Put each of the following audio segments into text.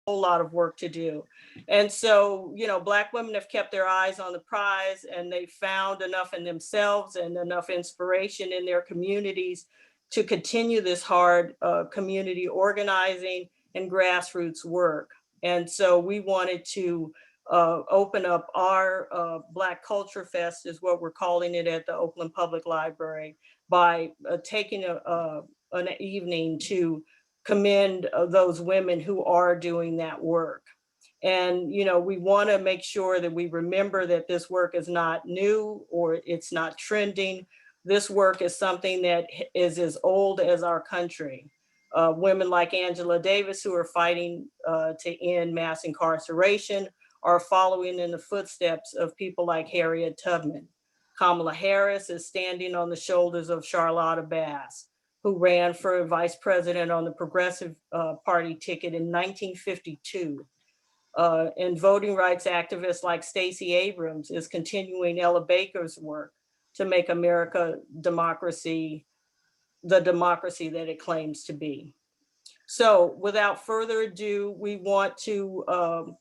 whole lot of work to do. And so, Black women have kept their eyes on the prize, and they found enough in themselves and enough inspiration in their communities to continue this hard community organizing and grassroots work. And so we wanted to open up our Black Culture Fest, is what we're calling it, at the Oakland Public Library, by taking an evening to commend those women who are doing that work. And, we want to make sure that we remember that this work is not new or it's not trending. This work is something that is as old as our country. Women like Angela Davis, who are fighting to end mass incarceration, are following in the footsteps of people like Harriet Tubman. Kamala Harris is standing on the shoulders of Charlotta Bass, who ran for vice president on the Progressive Party ticket in 1952. And voting rights activists like Stacey Abrams is continuing Ella Baker's work to make America the democracy that it claims to be. So without further ado, we want to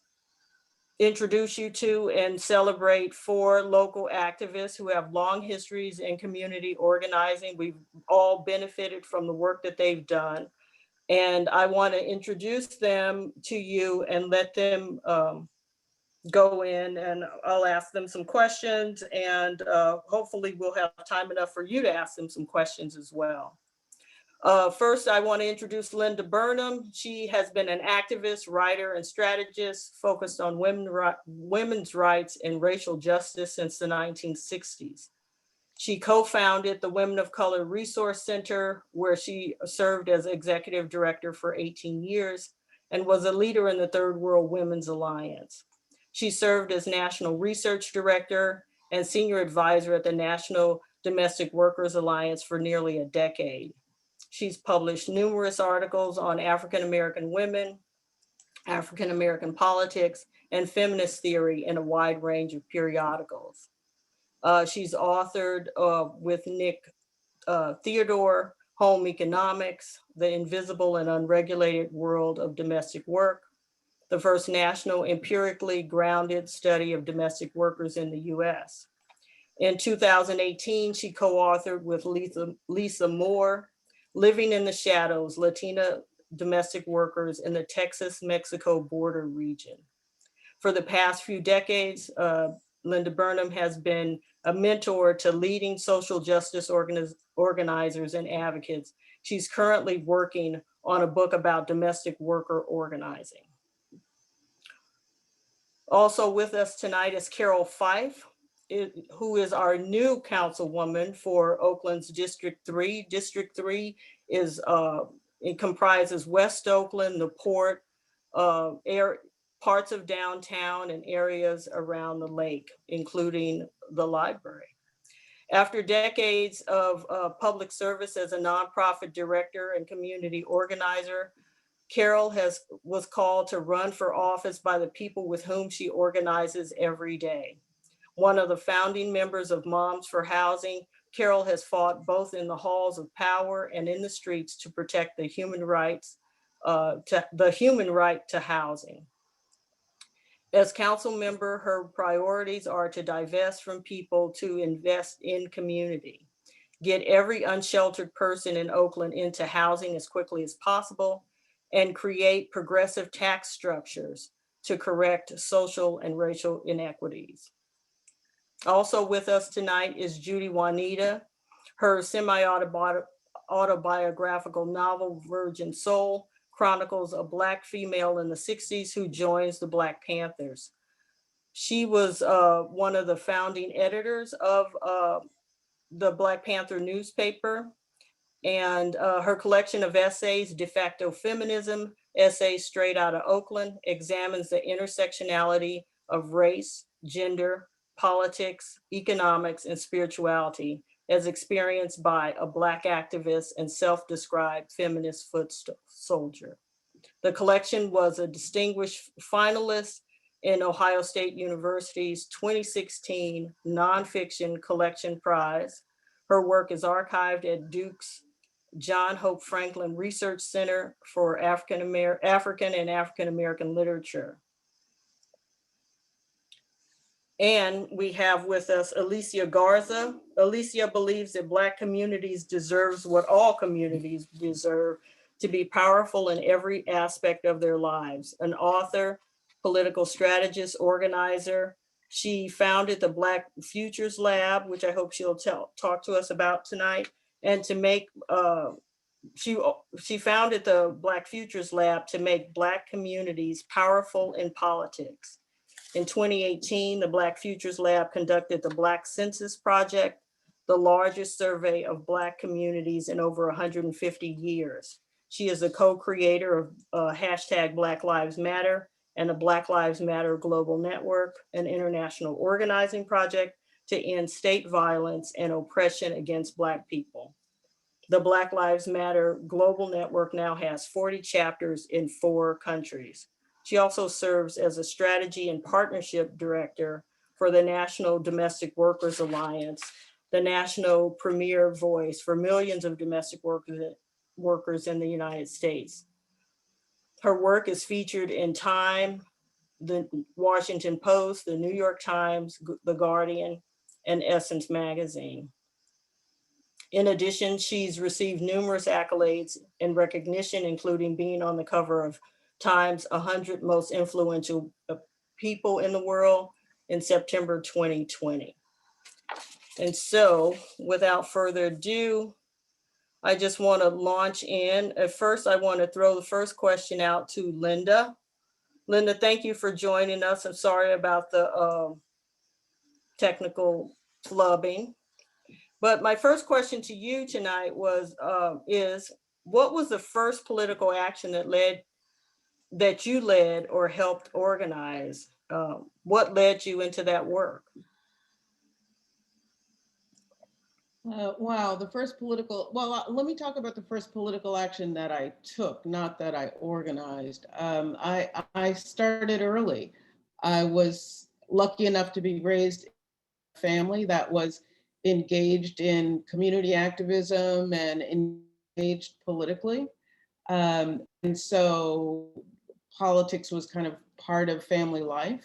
introduce you to and celebrate 4 local activists who have long histories in community organizing. We've all benefited from the work that they've done. And I want to introduce them to you and let them go in, and I'll ask them some questions, and hopefully we'll have time enough for you to ask them some questions as well. First, I want to introduce Linda Burnham. She has been an activist, writer, and strategist focused on women's rights and racial justice since the 1960s. She co-founded the Women of Color Resource Center, where she served as executive director for 18 years and was a leader in the Third World Women's Alliance. She served as national research director and senior advisor at the National Domestic Workers Alliance for nearly a decade. She's published numerous articles on African American women, African American politics, and feminist theory in a wide range of periodicals. She's authored with Nick Theodore, Home Economics, The Invisible and Unregulated World of Domestic Work, the first national empirically grounded study of domestic workers in the US. In 2018, she co-authored with Lisa Moore, Living in the Shadows, Latina Domestic Workers in the Texas-Mexico Border Region. For the past few decades, Linda Burnham has been a mentor to leading social justice organizers and advocates. She's currently working on a book about domestic worker organizing. Also with us tonight is Carroll Fife, who is our new councilwoman for Oakland's District 3. District 3 it comprises West Oakland, the port, parts of downtown, and areas around the lake, including the library. After decades of public service as a nonprofit director and community organizer, Carroll was called to run for office by the people with whom she organizes every day. One of the founding members of Moms for Housing, Carroll has fought both in the halls of power and in the streets to protect the human right to housing. As council member, her priorities are to divest from people to invest in community, get every unsheltered person in Oakland into housing as quickly as possible, and create progressive tax structures to correct social and racial inequities. Also with us tonight is Judy Juanita. Her semi-autobiographical novel, Virgin Soul, chronicles a Black female in the 60s who joins the Black Panthers. She was one of the founding editors of the Black Panther newspaper, and her collection of essays, De Facto Feminism, Essays Straight Outta Oakland, examines the intersectionality of race, gender, politics, economics, and spirituality as experienced by a Black activist and self-described feminist foot soldier. The collection was a distinguished finalist in Ohio State University's 2016 Nonfiction Collection Prize. Her work is archived at Duke's John Hope Franklin Research Center for African and African American Literature. And we have with us Alicia Garza. Alicia believes that Black communities deserves what all communities deserve, to be powerful in every aspect of their lives. An author, political strategist, organizer. She founded the Black Futures Lab, which I hope she'll talk to us about tonight. And to make, she founded the Black Futures Lab to make Black communities powerful in politics. In 2018, the Black Futures Lab conducted the Black Census Project, the largest survey of Black communities in over 150 years. She is a co-creator of hashtag Black Lives Matter and the Black Lives Matter Global Network, an international organizing project to end state violence and oppression against Black people. The Black Lives Matter Global Network now has 40 chapters in 4 countries. She also serves as a strategy and partnership director for the National Domestic Workers Alliance, the national premier voice for millions of domestic workers in the United States. Her work is featured in Time, the Washington Post, the New York Times, The Guardian, and Essence Magazine. In addition, she's received numerous accolades and recognition, including being on the cover of Time's 100 Most Influential People in the World in September 2020. And so, without further ado, I just want to launch in. At first, I want to throw the first question out to Linda. Linda, thank you for joining us. I'm sorry about the technical flubbing. But my first question to you tonight is what was the first political action that you led or helped organize? What led you into that work? Wow, the first political, let me talk about the first political action that I took, not that I organized. I started early. I was lucky enough to be raised in a family that was engaged in community activism and engaged politically. And so politics was kind of part of family life.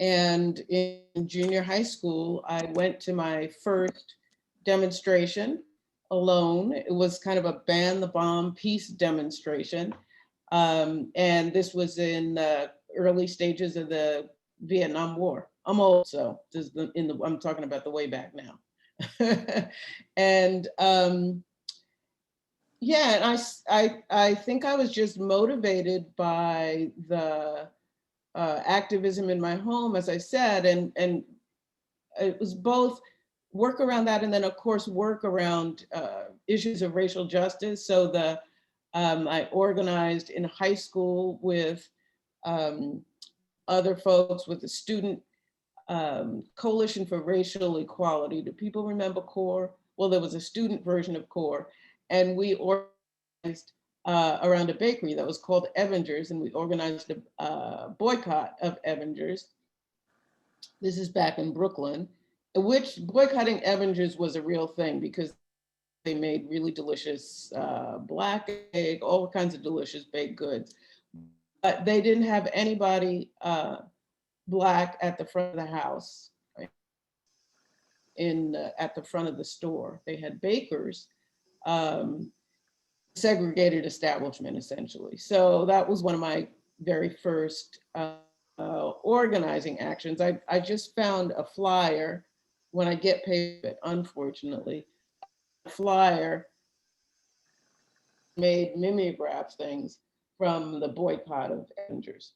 And in junior high school, I went to my first demonstration alone. It was kind of a ban the bomb peace demonstration. And this was in the early stages of the Vietnam War. I'm old, so this is I'm talking about the way back now. And yeah, and I think I was just motivated by the activism in my home, as I said, and it was both work around that and then of course work around issues of racial justice. So I organized in high school with other folks with the Student Coalition for Racial Equality. Do people remember CORE? Well, there was a student version of CORE, and we organized around a bakery that was called Evangers, and we organized a boycott of Evangers. This is back in Brooklyn, which boycotting Evangers was a real thing because they made really delicious black egg, all kinds of delicious baked goods. But they didn't have anybody Black at the front of the house, right? At the front of the store. They had bakers, segregated establishment essentially. So that was one of my very first organizing actions. I just found a flyer when I get paid, unfortunately, a flyer made mimeograph things from the boycott of Avengers.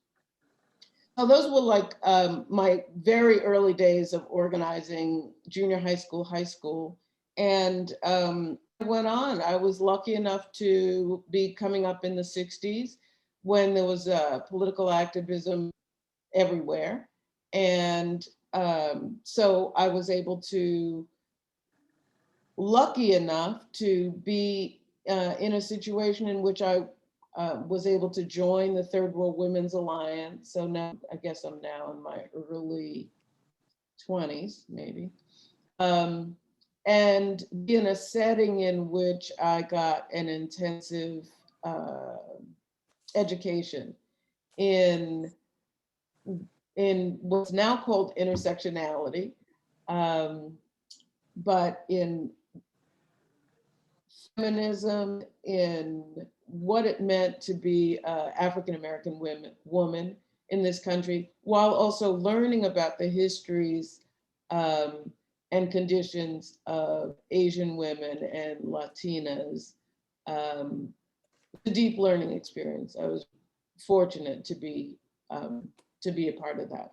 So those were like my very early days of organizing junior high school. And I went on. I was lucky enough to be coming up in the 60s when there was political activism everywhere. And so I was able to, lucky enough to be in a situation in which I was able to join the Third World Women's Alliance. So now, I guess I'm now in my early 20s, maybe. and be in a setting in which I got an intensive education in what's now called intersectionality, but in feminism, in what it meant to be an African-American woman in this country, while also learning about the histories and conditions of Asian women and Latinas. A deep learning experience. I was fortunate to be a part of that.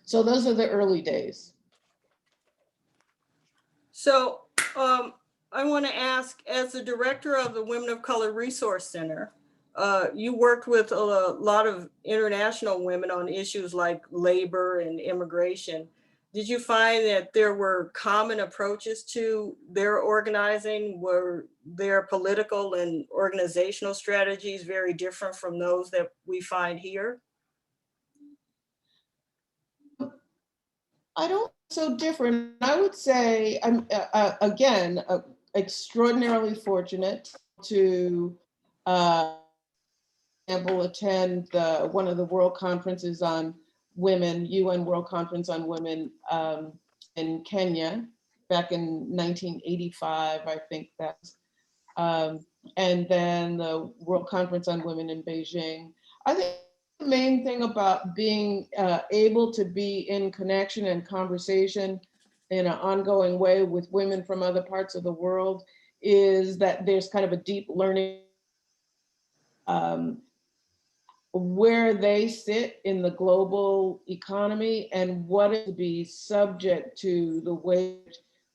So those are the early days. So I want to ask, as the director of the Women of Color Resource Center, you worked with a lot of international women on issues like labor and immigration. Did you find that there were common approaches to their organizing? Were their political and organizational strategies very different from those that we find here? I don't so different. I would say I'm again extraordinarily fortunate to attend one of the world conferences on women, UN World Conference on Women in Kenya back in 1985, I think that's, and then the World Conference on Women in Beijing. I think the main thing about being able to be in connection and conversation in an ongoing way with women from other parts of the world is that there's kind of a deep learning where they sit in the global economy and what is to be subject to the way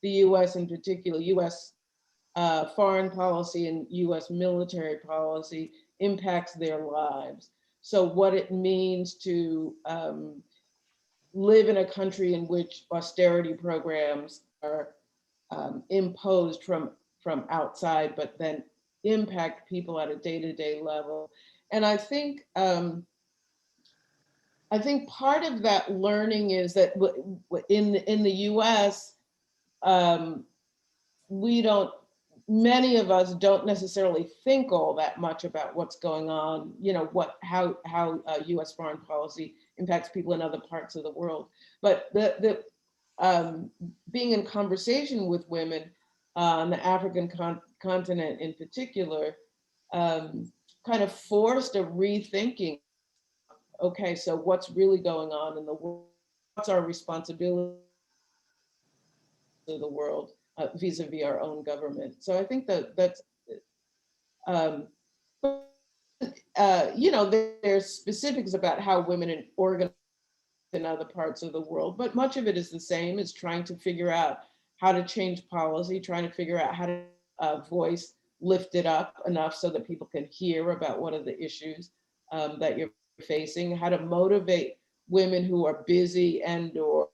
the US in particular, US foreign policy and US military policy impacts their lives. So what it means to live in a country in which austerity programs are imposed from outside, but then impact people at a day-to-day level. And I think part of that learning is that in the U.S., many of us don't necessarily think all that much about what's going on, how U.S. foreign policy impacts people in other parts of the world. But being in conversation with women on the African continent in particular, kind of forced a rethinking. Okay, so what's really going on in the world? What's our responsibility to the world vis-a-vis our own government? So I think that's, there's specifics about how women organize in other parts of the world, but much of it is the same, is trying to figure out how to change policy, trying to figure out how to voice lifted up enough so that people can hear about what are the issues that you're facing, how to motivate women who are busy and or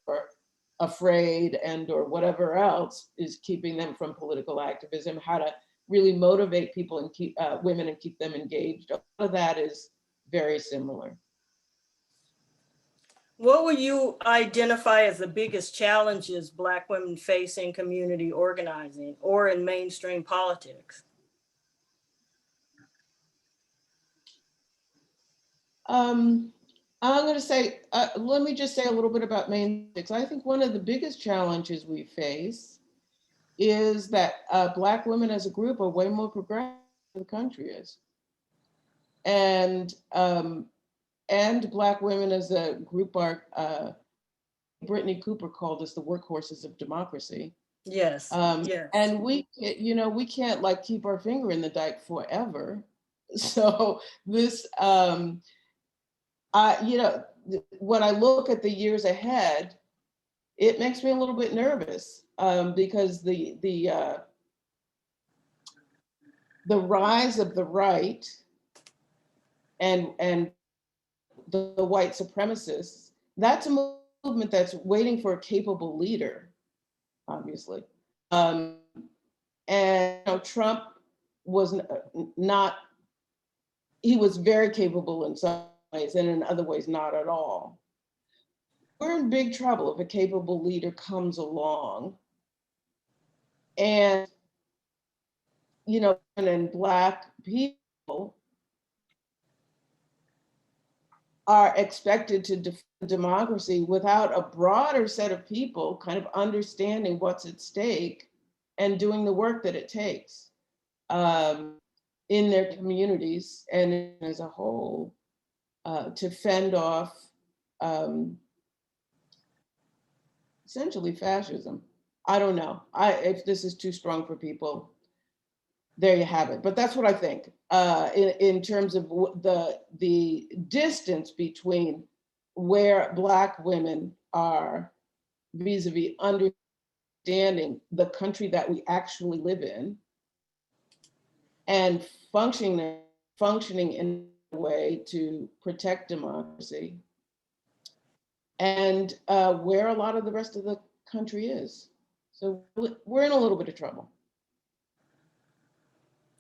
afraid and or whatever else is keeping them from political activism, how to really motivate people and keep women and keep them engaged. All of that is very similar. What would you identify as the biggest challenges Black women face in community organizing or in mainstream politics? I'm going to say, let me just say a little bit about mainstream. I think one of the biggest challenges we face is that Black women as a group are way more progressive than the country is. And Black women as a group are, Brittany Cooper called us the workhorses of democracy. Yes, yes. And we can't like keep our finger in the dike forever. So this, when I look at the years ahead, it makes me a little bit nervous because the rise of the right and the white supremacists, that's a movement that's waiting for a capable leader, obviously. And Trump was not, he was very capable in some ways and in other ways not at all. We're in big trouble if a capable leader comes along And, you know, and Black people are expected to defend democracy without a broader set of people kind of understanding what's at stake and doing the work that it takes in their communities and as a whole to fend off essentially fascism. I don't know. If this is too strong for people, there you have it. But that's what I think in terms of the distance between where Black women are vis-a-vis understanding the country that we actually live in and functioning in a way to protect democracy, and where a lot of the rest of the country is. So we're in a little bit of trouble.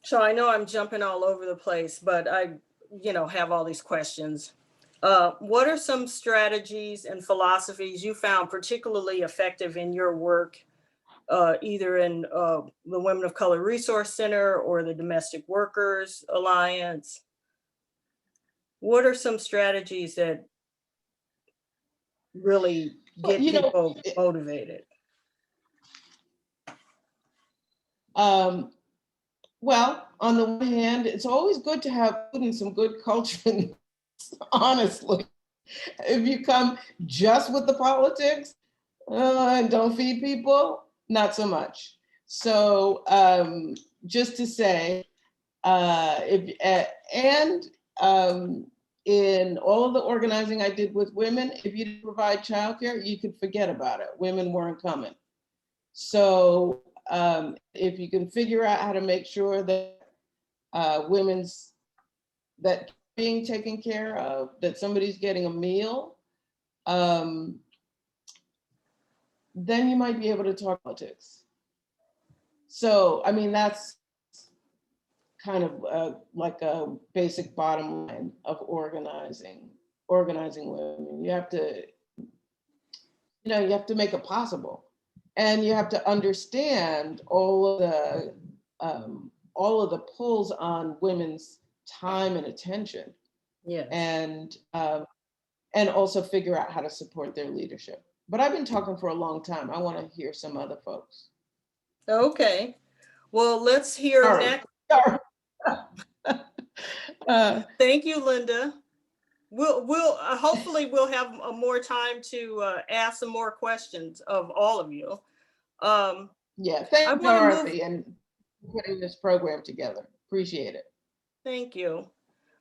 So I know I'm jumping all over the place, but I, have all these questions. What are some strategies and philosophies you found particularly effective in your work, either in the Women of Color Resource Center or the Domestic Workers Alliance? What are some strategies that really get people motivated? Well, on the one hand, it's always good to have food and some good culture, honestly. If you come just with the politics and don't feed people, not so much. So just to say, in all of the organizing I did with women, if you didn't provide childcare, you could forget about it. Women weren't coming. So if you can figure out how to make sure that that being taken care of, that somebody's getting a meal, then you might be able to talk politics. So, I mean, that's kind of like a basic bottom line of organizing women. You have to, you have to make it possible. And you have to understand all of the pulls on women's time and attention. Yeah. And also figure out how to support their leadership. But I've been talking for a long time. I want to hear some other folks. Okay. Well, let's hear next. Thank you, Linda. We'll hopefully we'll have more time to ask some more questions of all of you. Yeah, thank you, Dorothy, and putting this program together. Appreciate it. Thank you.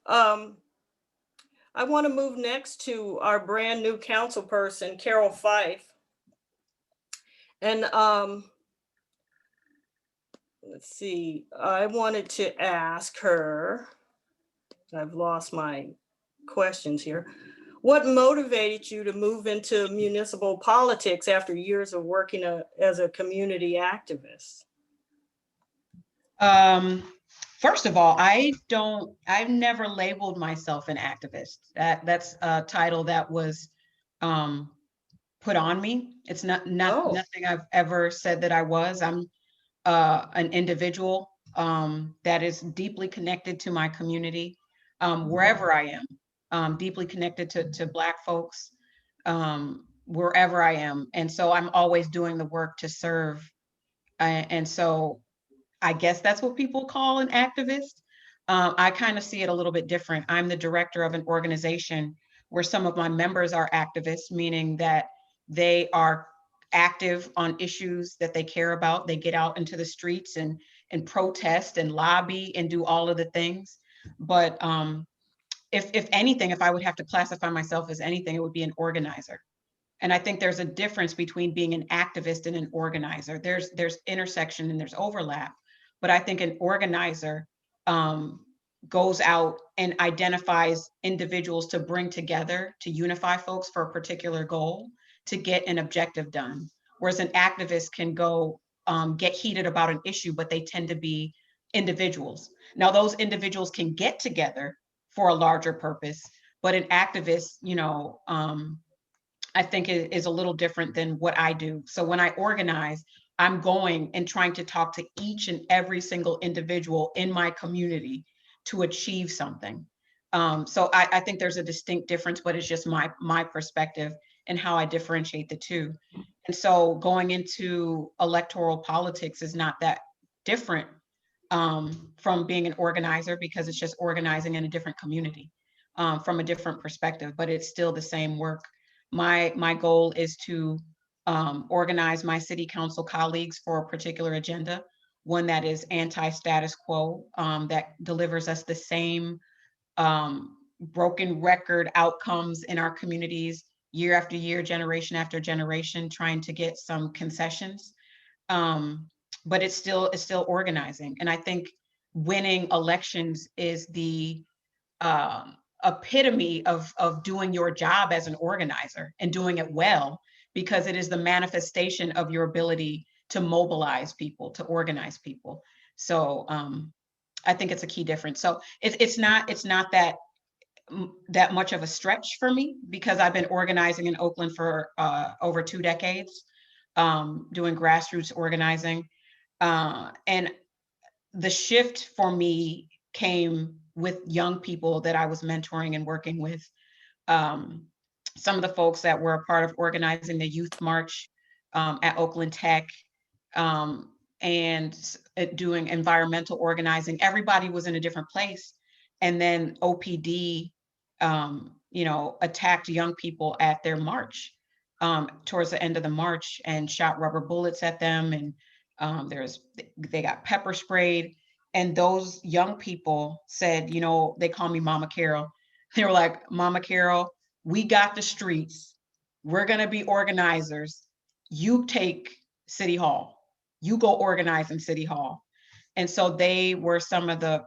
I want to move next to our brand new council person, Carroll Fife. And let's see, I wanted to ask her, I've lost my questions here. What motivated you to move into municipal politics after years of working as a community activist? First of all, I've never labeled myself an activist. That's a title that was put on me. It's nothing I've ever said that I was. I'm an individual that is deeply connected to my community, wherever I am, deeply connected to Black folks, wherever I am. And so I'm always doing the work to serve. And so I guess that's what people call an activist. I kind of see it a little bit different. I'm the director of an organization where some of my members are activists, meaning that they are active on issues that they care about. They get out into the streets and protest and lobby and do all of the things. But if anything, if I would have to classify myself as anything, it would be an organizer. And I think there's a difference between being an activist and an organizer. There's intersection and there's overlap. But I think an organizer goes out and identifies individuals to bring together, to unify folks for a particular goal, to get an objective done. Whereas an activist can go get heated about an issue, but they tend to be individuals. Now, those individuals can get together for a larger purpose, but an activist, I think is a little different than what I do. So when I organize, I'm going and trying to talk to each and every single individual in my community to achieve something. So I think there's a distinct difference, but it's just my perspective and how I differentiate the two. And so going into electoral politics is not that different from being an organizer, because it's just organizing in a different community from a different perspective, but it's still the same work. My goal is to organize my city council colleagues for a particular agenda, one that is anti-status quo, that delivers us the same broken record outcomes in our communities year after year, generation after generation, trying to get some concessions. But it's still organizing. And I think winning elections is the epitome of doing your job as an organizer and doing it well, because it is the manifestation of your ability to mobilize people, to organize people. So I think it's a key difference. So it's not that much of a stretch for me, because I've been organizing in Oakland for over 2 decades, doing grassroots organizing. And the shift for me came with young people that I was mentoring and working with. Some of the folks that were a part of organizing the youth march at Oakland Tech, and doing environmental organizing. Everybody was in a different place. And then OPD, attacked young people at their march towards the end of the march and shot rubber bullets at them. And they got pepper sprayed. And those young people said, they call me Mama Carroll. They were like, Mama Carroll, we got the streets. We're going to be organizers. You take City Hall. You go organize in City Hall. And so they were some of the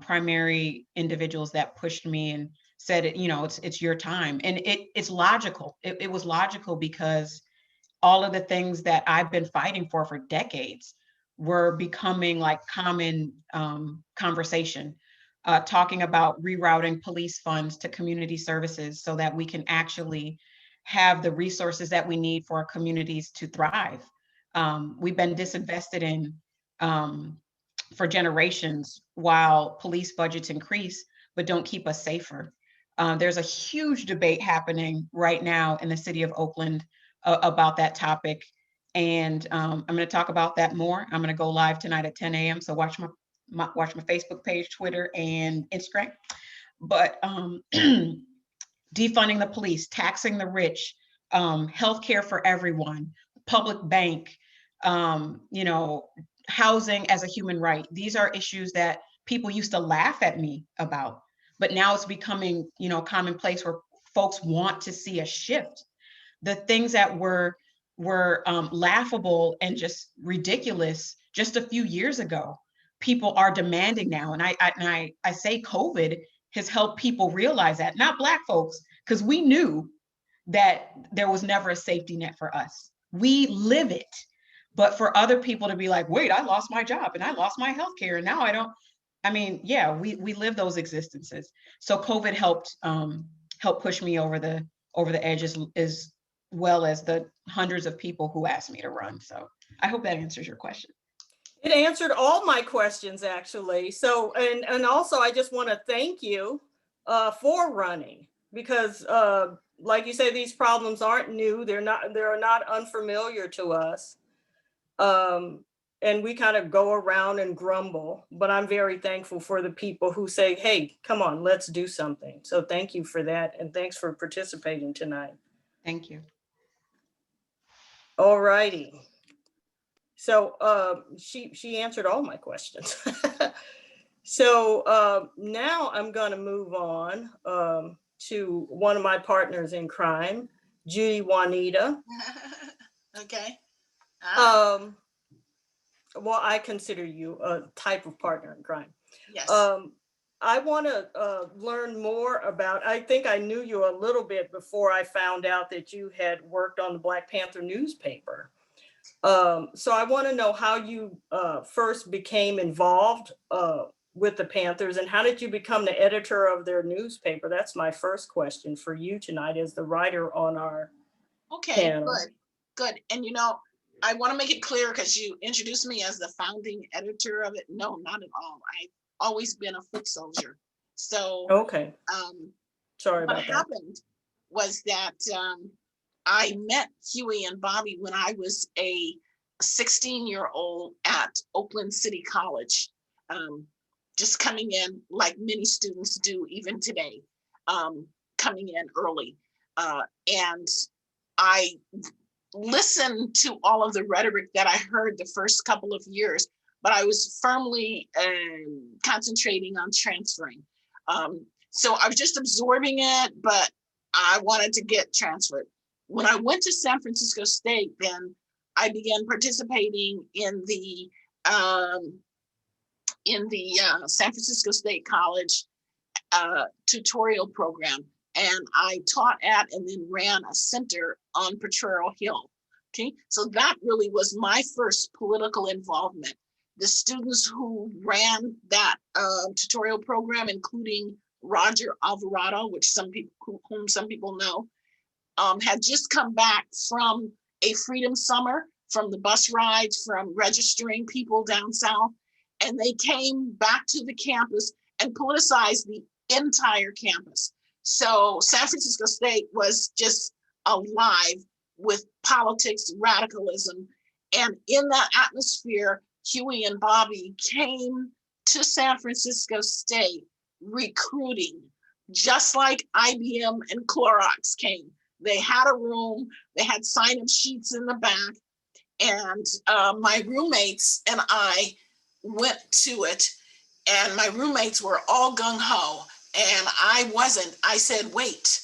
primary individuals that pushed me and said, it's your time. And it's logical. It was logical, because all of the things that I've been fighting for decades were becoming like common conversation, talking about rerouting police funds to community services so that we can actually have the resources that we need for our communities to thrive. We've been disinvested in for generations, while police budgets increase, but don't keep us safer. There's a huge debate happening right now in the city of Oakland about that topic. And I'm going to talk about that more. I'm going to go live tonight at 10 a.m. So watch my Facebook page, Twitter, and Instagram. But defunding the police, taxing the rich, healthcare for everyone, public bank, housing as a human right. These are issues that people used to laugh at me about, but now it's becoming, commonplace, where folks want to see a shift. The things that were laughable and just ridiculous just a few years ago, people are demanding now. And I say COVID has helped people realize that, not Black folks, because we knew that there was never a safety net for us. We live it. But for other people to be like, wait, I lost my job and I lost my healthcare and now I don't. I mean, yeah, we live those existences. So COVID helped push me over the edge, as well as the hundreds of people who asked me to run. So I hope that answers your question. It answered all my questions, actually. So, and also I just want to thank you for running, because like you say, these problems aren't new. They're not unfamiliar to us. And we kind of go around and grumble, but I'm very thankful for the people who say, hey, come on, let's do something. So thank you for that. And thanks for participating tonight. Thank you. All righty. So she answered all my questions. So now I'm going to move on to one of my partners in crime, Judy Juanita. Okay. Well, I consider you a type of partner in crime. Yes. I want to learn more about, I think I knew you a little bit before I found out that you had worked on the Black Panther newspaper. So I want to know how you first became involved with the Panthers, and how did you become the editor of their newspaper? That's my first question for you tonight as the writer on our panel. Good. And I want to make it clear because you introduced me as the founding editor of it. No, not at all. I've always been a foot soldier. So Okay, sorry what about that. happened was that I met Huey and Bobby when I was a 16-year-old at Oakland City College, just coming in like many students do even today, coming in early. And I listened to all of the rhetoric that I heard the first couple of years, but I was firmly concentrating on transferring. So I was just absorbing it, but I wanted to get transferred. When I went to San Francisco State, then I began participating in the San Francisco State College tutorial program. And I taught at and then ran a center on Potrero Hill. Okay, so that really was my first political involvement. The students who ran that tutorial program, including Roger Alvarado, whom some people know, had just come back from a Freedom Summer, from the bus rides, from registering people down south, and they came back to the campus and politicized the entire campus. So San Francisco State was just alive with politics, radicalism, and in that atmosphere, Huey and Bobby came to San Francisco State recruiting, just like IBM and Clorox came. They had a room, they had sign-up sheets in the back, and my roommates and I went to it, and my roommates were all gung-ho, and I wasn't. I said, wait,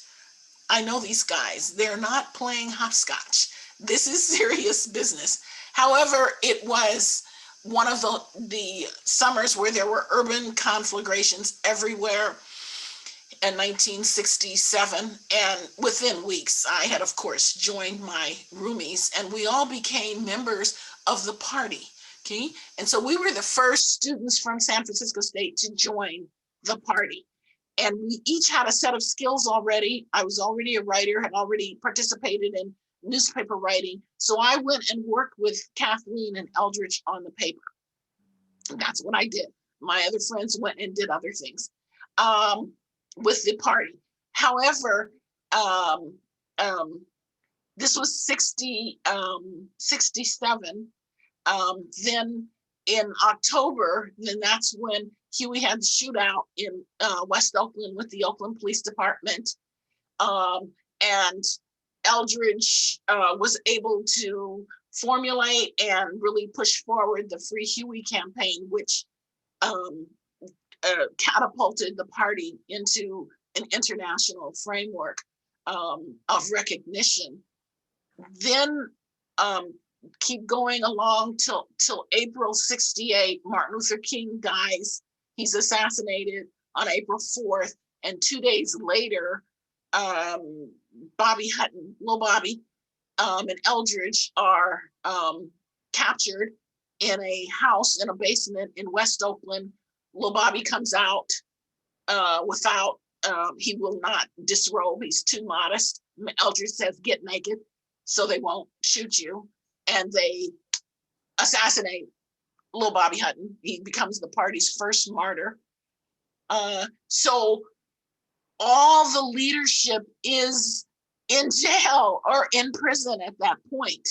I know these guys. They're not playing hopscotch. This is serious business. However, it was one of the summers where there were urban conflagrations everywhere in 1967. And within weeks, I had, of course, joined my roomies, and we all became members of the party. Okay. And so we were the first students from San Francisco State to join the party. And we each had a set of skills already. I was already a writer, had already participated in newspaper writing. So I went and worked with Kathleen and Eldridge on the paper. And that's what I did. My other friends went and did other things with the party. However, this was 67. Then in October, then that's when Huey had the shootout in West Oakland with the Oakland Police Department. And Eldridge was able to formulate and really push forward the Free Huey campaign, which catapulted the party into an international framework of recognition. Then keep going along till April 68, Martin Luther King dies. He's assassinated on April 4th. And 2 days later, Bobby Hutton, Lil Bobby, and Eldridge are captured in a house in a basement in West Oakland. Lil Bobby comes out without, he will not disrobe, he's too modest. Eldridge says, get naked so they won't shoot you. And they assassinate Lil Bobby Hutton. He becomes the party's first martyr. So all the leadership is in jail or in prison at that point.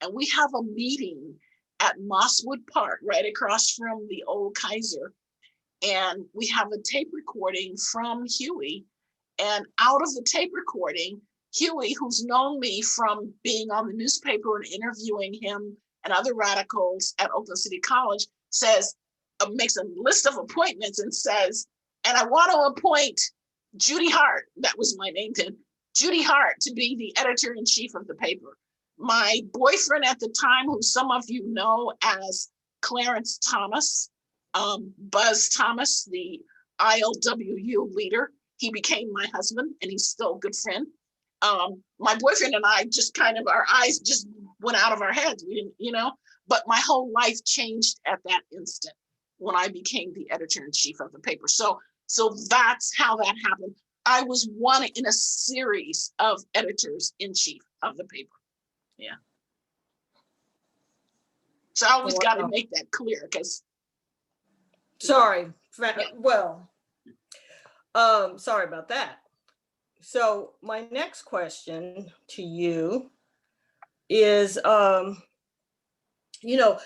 And we have a meeting at Mosswood Park, right across from the old Kaiser. And we have a tape recording from Huey. And out of the tape recording, Huey, who's known me from being on the newspaper and interviewing him and other radicals at Oakland City College, says, makes a list of appointments and says, and I want to appoint Judy Hart, that was my name then, Judy Hart to be the editor-in-chief of the paper. My boyfriend at the time, who some of you know as Clarence Thomas, Buzz Thomas, the ILWU leader, he became my husband and he's still a good friend. My boyfriend and I just kind of, our eyes just went out of our heads. We didn't, but my whole life changed at that instant when I became the editor-in-chief of the paper. So that's how that happened. I was one in a series of editors-in-chief of the paper. Yeah. So I always got to Wow. make that clear because Sorry. Yeah. Well, sorry about that. So my next question to you is, you know,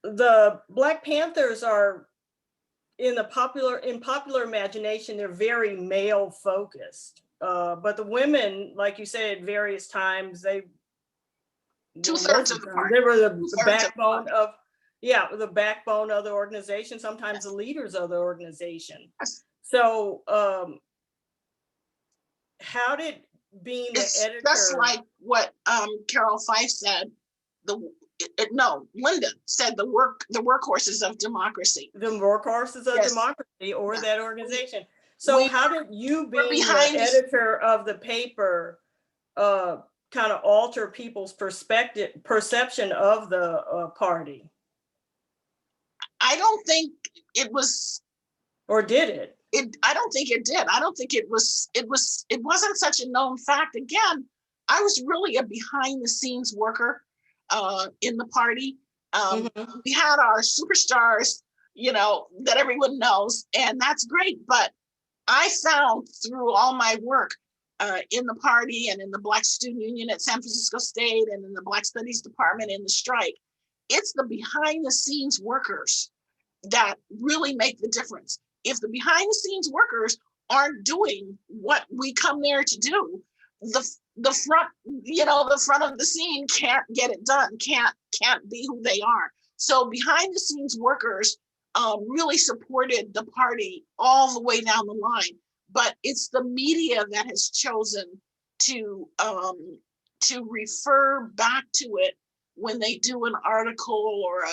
the Black Panthers are in popular imagination, they're very male focused. But the women, like you said, at various times, they 2/3 of the party. they were the 2/3 of the backbone party. of, yeah, the backbone of the organization, sometimes the leaders of the organization. Yes. So how did being the It's editor, just like what Carroll Fife said. No, Linda said the workhorses of democracy. the workhorses of Yes. democracy, or Yeah. that organization? So how did you, being the behind this- editor of the paper, kind of alter people's perception of the party? I don't think it was. Or did it? I don't think it did. I don't think it wasn't such a known fact. Again, I was really a behind the scenes worker in the party. We had our superstars, that everyone knows, and that's great. But I found through all my work in the party and in the Black Student Union at San Francisco State and in the Black Studies Department in the strike, it's the behind the scenes workers that really make the difference. If the behind the scenes workers aren't doing what we come there to do, the front of the scene can't get it done, can't be who they are. So behind the scenes workers really supported the party all the way down the line. But it's the media that has chosen to refer back to it when they do an article or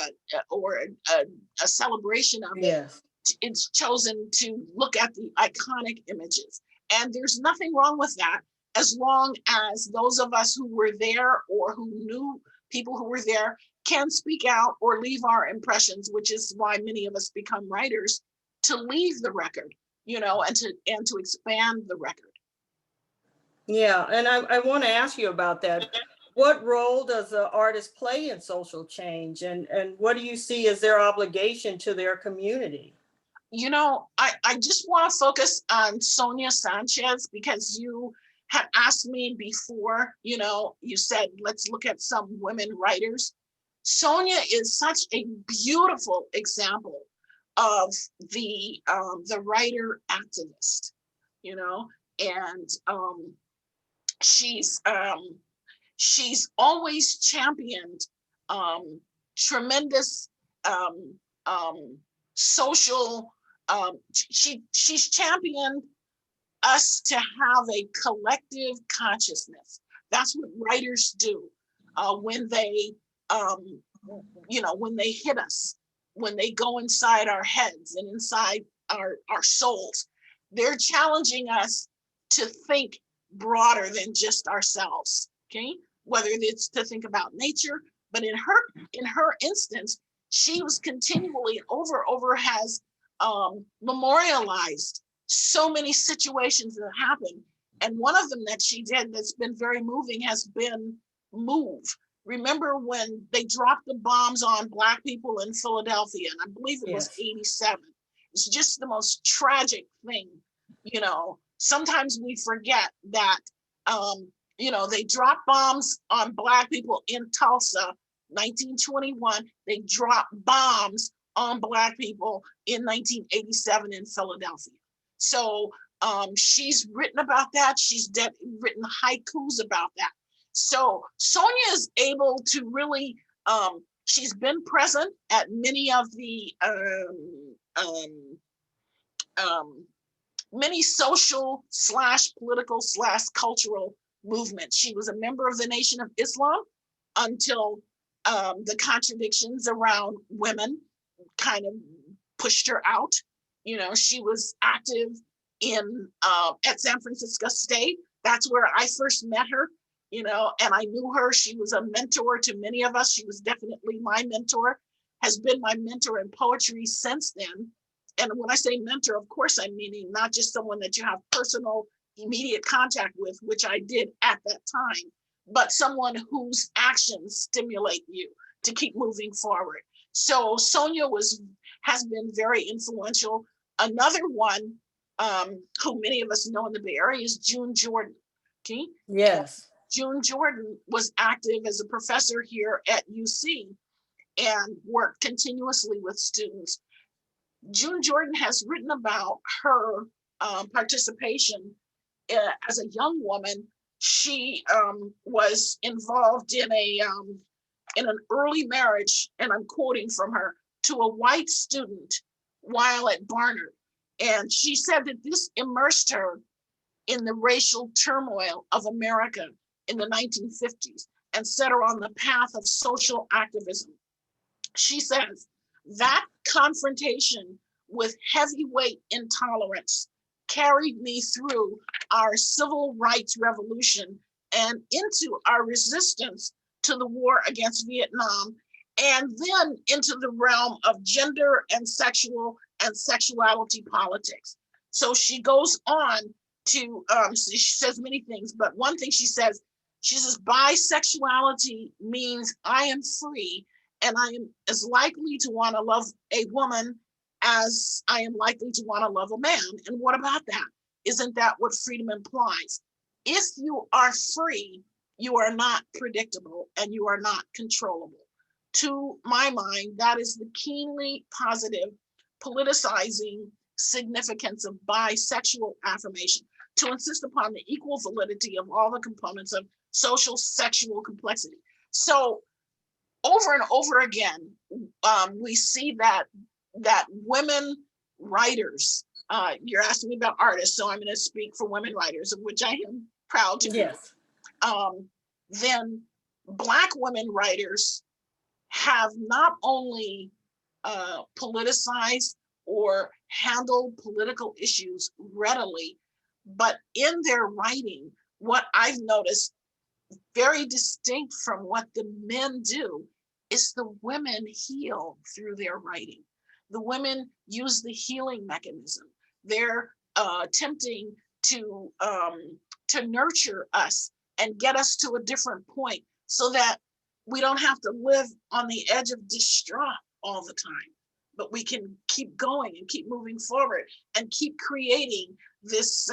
a celebration of it. Yes. It's chosen to look at the iconic images. And there's nothing wrong with that, as long as those of us who were there or who knew people who were there can speak out or leave our impressions, which is why many of us become writers, to leave the record, and to expand the record. Yeah, and I want to ask you about that. What role does the artist play in social change, and what do you see as their obligation to their community? I just want to focus on Sonia Sanchez, because you had asked me before, you said, let's look at some women writers. Sonia is such a beautiful example of the writer activist, and she's always championed tremendous social. She's championed us to have a collective consciousness. That's what writers do when they, when they hit us, when they go inside our heads and inside our souls. They're challenging us to think broader than just ourselves. Okay, whether it's to think about nature, but in her instance, she was continually over has memorialized so many situations that happen. And one of them that she did that's been very moving has been Move. Remember when they dropped the bombs on Black people in Philadelphia, and I believe it was 87. It's just the most tragic thing. Sometimes we forget that, they dropped bombs on Black people in Tulsa, 1921. They dropped bombs on Black people in 1987 in Philadelphia. So she's written about that. She's written haikus about that. So Sonia is able to really, she's been present at many of the many social / political / cultural movements. She was a member of the Nation of Islam until the contradictions around women kind of pushed her out. She was active at San Francisco State. That's where I first met her, and I knew her. She was a mentor to many of us. She was definitely my mentor, has been my mentor in poetry since then. And when I say mentor, of course, I'm meaning not just someone that you have personal, immediate contact with, which I did at that time, but someone whose actions stimulate you. to keep moving forward. So Sonia has been very influential. Another one who many of us know in the Bay Area is June Jordan. Okay. Yes. June Jordan was active as a professor here at UC and worked continuously with students. June Jordan has written about her participation as a young woman. She was involved in an early marriage, and I'm quoting from her, to a white student while at Barnard. And she said that this immersed her in the racial turmoil of America in the 1950s and set her on the path of social activism. She says that confrontation with heavyweight intolerance carried me through our civil rights revolution and into our resistance to the war against Vietnam, and then into the realm of gender and sexuality politics. So she goes on to, she says many things, but one thing she says, bisexuality means I am free and I am as likely to want to love a woman as I am likely to want to love a man. And what about that? Isn't that what freedom implies? If you are free, you are not predictable and you are not controllable. To my mind, that is the keenly positive, politicizing significance of bisexual affirmation, to insist upon the equal validity of all the components of social sexual complexity. So over and over again, we see that women writers, you're asking me about artists, so I'm going to speak for women writers, of which I am proud to be. Yes. Then Black women writers have not only politicized or handled political issues readily, but in their writing, what I've noticed very distinct from what the men do is the women heal through their writing. The women use the healing mechanism. They're attempting to nurture us and get us to a different point so that we don't have to live on the edge of distraught all the time, but we can keep going and keep moving forward and keep creating this,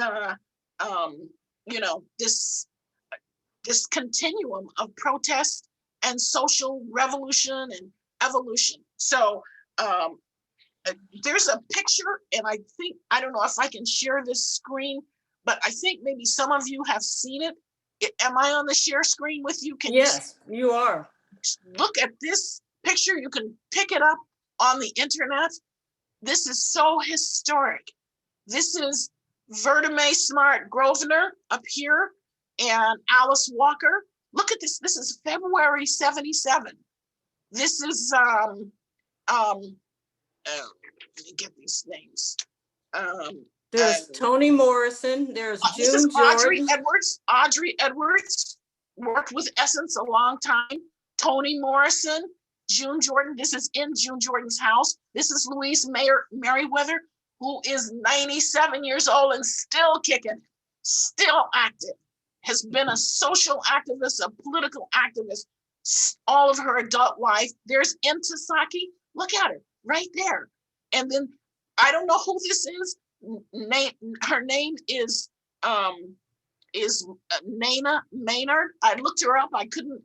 this continuum of protest and social revolution and evolution. So there's a picture, and I don't know if I can share this screen, but I think maybe some of you have seen it. Am I on the share screen with you? Yes, you are. Look at this picture. You can pick it up on the internet. This is so historic. This is Verda Mae Smart Grosvenor up here and Alice Walker. Look at this. This is February 77. This is let me get these names. There's Toni Morrison. There's This is June Audrey Jordan. Edwards. Audrey Edwards worked with Essence a long time. Toni Morrison, June Jordan. This is in June Jordan's house. This is Louise Merriweather, who is 97 years old and still kicking, still active, has been a social activist, a political activist all of her adult life. There's Intisaki. Look at her right there. And then I don't know who this is. Her name is Nana Maynard. I looked her up. I couldn't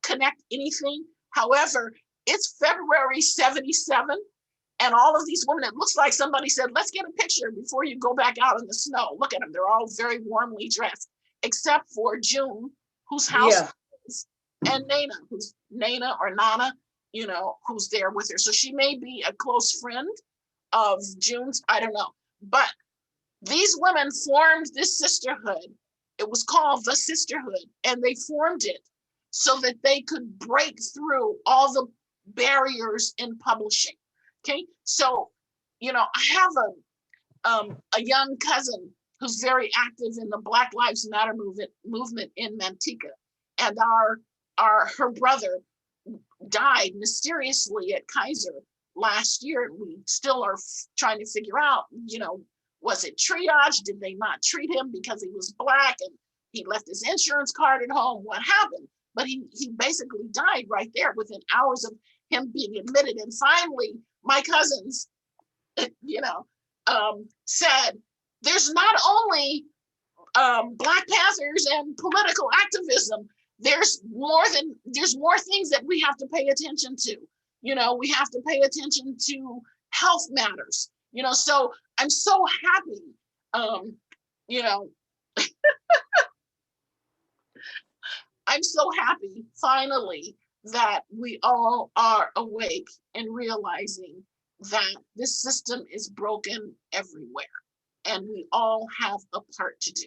connect anything. However, it's February 77. And all of these women, it looks like somebody said, let's get a picture before you go back out in the snow. Look at them. They're all very warmly dressed, except for June, whose house is, and Nana or Nana, who's there with her. So she may be a close friend of June's, I don't know. But these women formed this sisterhood. It was called the Sisterhood, and they formed it so that they could break through all the barriers in publishing. Okay, so I have a young cousin who's very active in the Black Lives Matter movement in Manteca, and her brother died mysteriously at Kaiser last year, and we still are trying to figure out, was it triage? Did they not treat him because he was Black and he left his insurance card at home? What happened? but he basically died right there within hours of him being admitted. And finally, my cousins, said, there's not only Black Panthers and political activism, there's more things that we have to pay attention to. We have to pay attention to health matters, so I'm so happy, I'm so happy finally that we all are awake and realizing that this system is broken everywhere and we all have a part to do,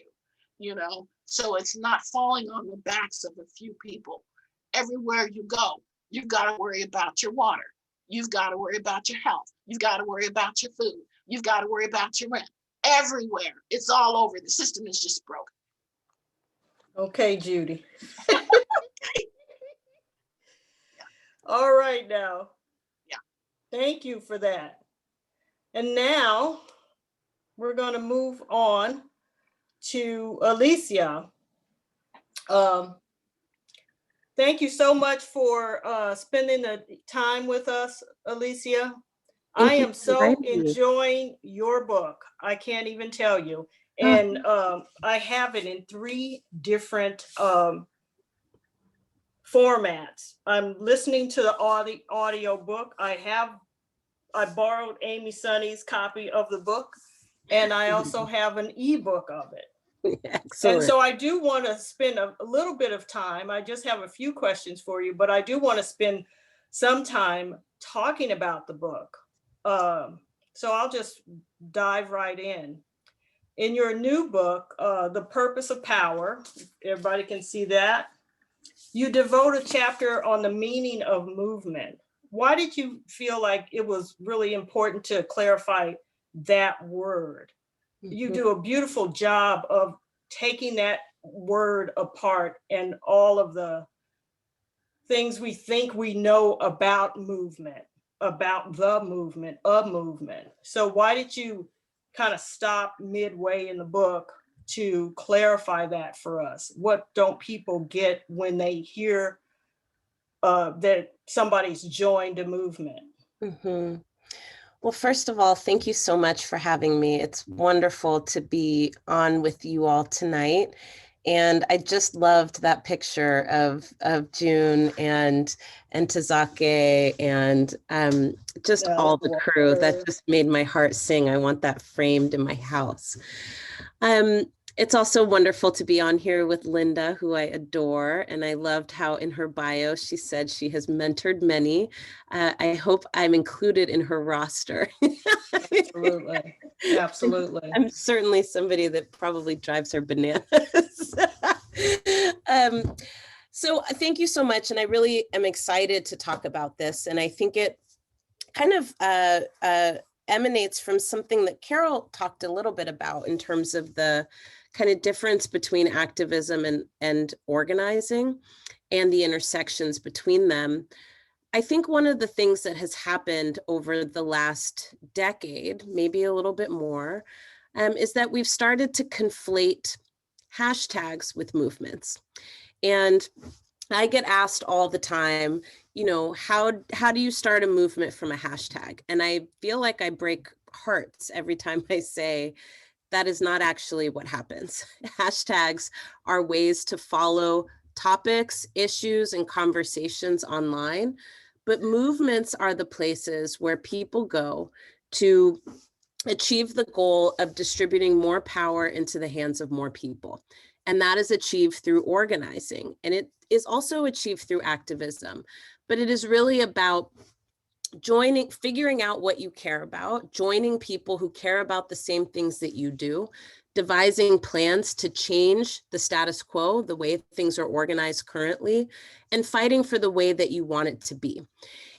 so it's not falling on the backs of a few people. Everywhere you go, you've got to worry about your water. You've got to worry about your health. You've got to worry about your food. You've got to worry about your rent. Everywhere, it's all over. The system is just broken. Okay, Judy. All right now. Yeah. Thank you for that. And now we're going to move on to Alicia. Thank you so much for spending the time with us, Alicia. I am so enjoying your book. I can't even tell you. And I have it in 3 different formats. I'm listening to the audio book. I borrowed Amy Sunny's copy of the book, and I also have an ebook of it. Excellent. And so I do want to spend a little bit of time. I just have a few questions for you, but I do want to spend some time talking about the book. So I'll just dive right in. In your new book, The Purpose of Power, everybody can see that, you devote a chapter on the meaning of movement. Why did you feel like it was really important to clarify that word? You do a beautiful job of taking that word apart and all of the things we think we know about movement, about the movement, a movement. So why did you kind of stop midway in the book to clarify that for us? What don't people get when they hear that somebody's joined a movement? Mm-hmm. Well, first of all, thank you so much for having me. It's wonderful to be on with you all tonight. And I just loved that picture of June and Tazake and just all the crew. That just made my heart sing. I want that framed in my house. It's also wonderful to be on here with Linda, who I adore. And I loved how in her bio, she said she has mentored many. I hope I'm included in her roster. Absolutely. Absolutely. I'm certainly somebody that probably drives her bananas. So thank you so much. And I really am excited to talk about this. And I think it kind of emanates from something that Carroll talked a little bit about in terms of the kind of difference between activism and organizing and the intersections between them. I think one of the things that has happened over the last decade, maybe a little bit more, is that we've started to conflate hashtags with movements. And I get asked all the time, how do you start a movement from a hashtag? And I feel like I break hearts every time I say that is not actually what happens. Hashtags are ways to follow topics, issues, and conversations online, but movements are the places where people go to achieve the goal of distributing more power into the hands of more people. And that is achieved through organizing. And it is also achieved through activism. But it is really about figuring out what you care about, joining people who care about the same things that you do, devising plans to change the status quo, the way things are organized currently, and fighting for the way that you want it to be.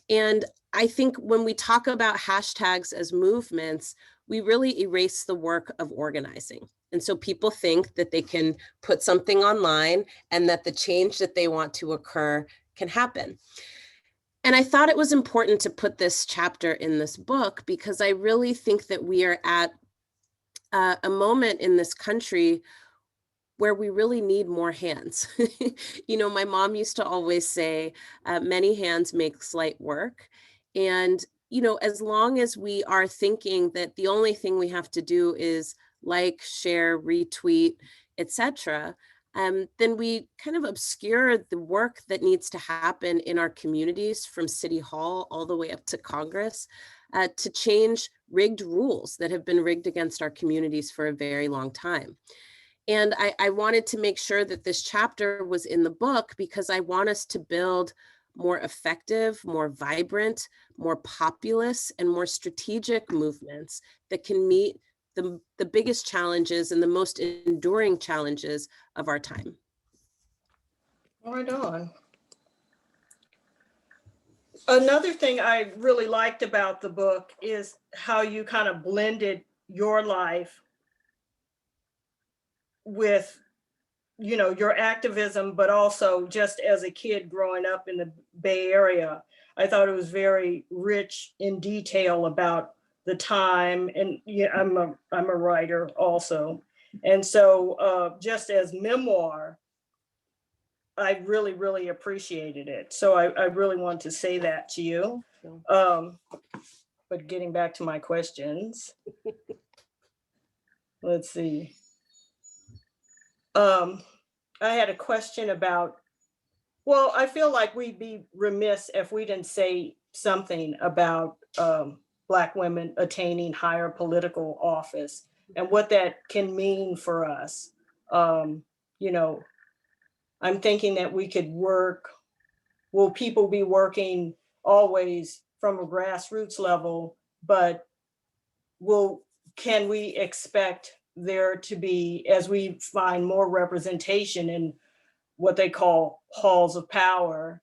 And I think when we talk about hashtags as movements, we really erase the work of organizing. And so people think that they can put something online and that the change that they want to occur can happen. And I thought it was important to put this chapter in this book because I really think that we are at a moment in this country where we really need more hands. You know, my mom used to always say, many hands make light work. And, you know, as long as we are thinking that the only thing we have to do is like, share, retweet, etc., then we kind of obscure the work that needs to happen in our communities from City Hall all the way up to Congress to change rigged rules that have been rigged against our communities for a very long time. And I wanted to make sure that this chapter was in the book because I want us to build more effective, more vibrant, more populous, and more strategic movements that can meet the biggest challenges and the most enduring challenges of our time. Right on. Another thing I really liked about the book is how you kind of blended your life with, you know, your activism, but also just as a kid growing up in the Bay Area. I thought it was very rich in detail about the time. And yeah, I'm a writer also. And so just as memoir, I really, really appreciated it. So I really want to say that to you. But getting back to my questions, let's see. I had a question about, well, I feel like we'd be remiss if we didn't say something about Black women attaining higher political office and what that can mean for us. You know, I'm thinking that we could work, will people be working always from a grassroots level, but can we expect there to be, as we find more representation in what they call halls of power,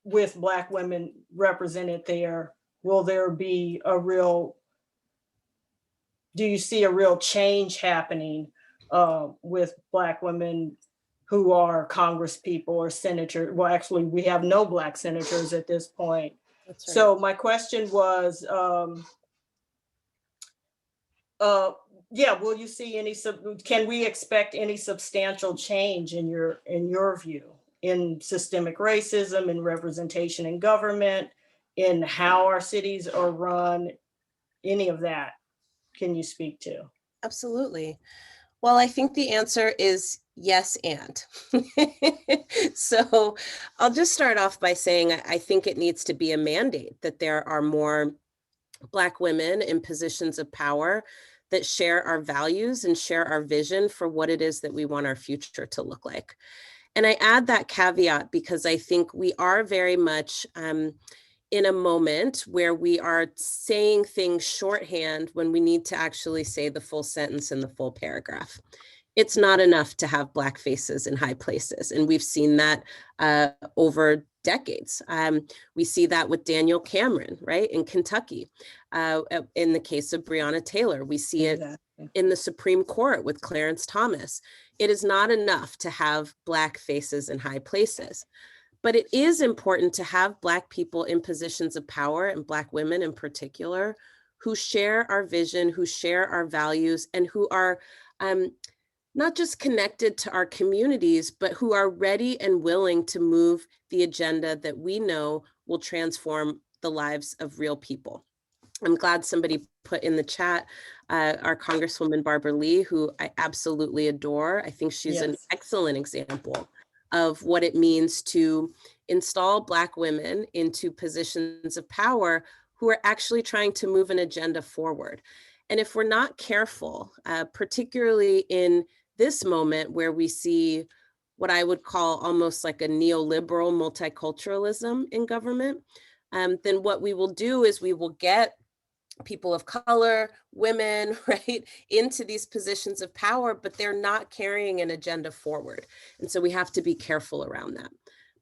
with Black women represented there, will there be a real, do you see a real change happening with Black women who are Congress people or senators? Well, actually, we have no Black senators at this point. That's right. So my question was, yeah, will you see any, can we expect any substantial change in your view in systemic racism, in representation in government, in how our cities are run, any of that? Can you speak to? Absolutely. Well, I think the answer is yes, and. So I'll just start off by saying I think it needs to be a mandate that there are more Black women in positions of power that share our values and share our vision for what it is that we want our future to look like. And I add that caveat because I think we are very much in a moment where we are saying things shorthand when we need to actually say the full sentence in the full paragraph. It's not enough to have Black faces in high places. And we've seen that over decades. We see that with Daniel Cameron, right, in Kentucky. In the case of Breonna Taylor, we see it in the Supreme Court with Clarence Thomas. It is not enough to have Black faces in high places. But it is important to have Black people in positions of power, and Black women in particular, who share our vision, who share our values, and who are not just connected to our communities, but who are ready and willing to move the agenda that we know will transform the lives of real people. I'm glad somebody put in the chat our Congresswoman Barbara Lee, who I absolutely adore. I think she's an excellent example of what it means to install Black women into positions of power who are actually trying to move an agenda forward. And if we're not careful, particularly in this moment where we see what I would call almost like a neoliberal multiculturalism in government, then what we will do is we will get people of color, women, right, into these positions of power, but they're not carrying an agenda forward. And so we have to be careful around that.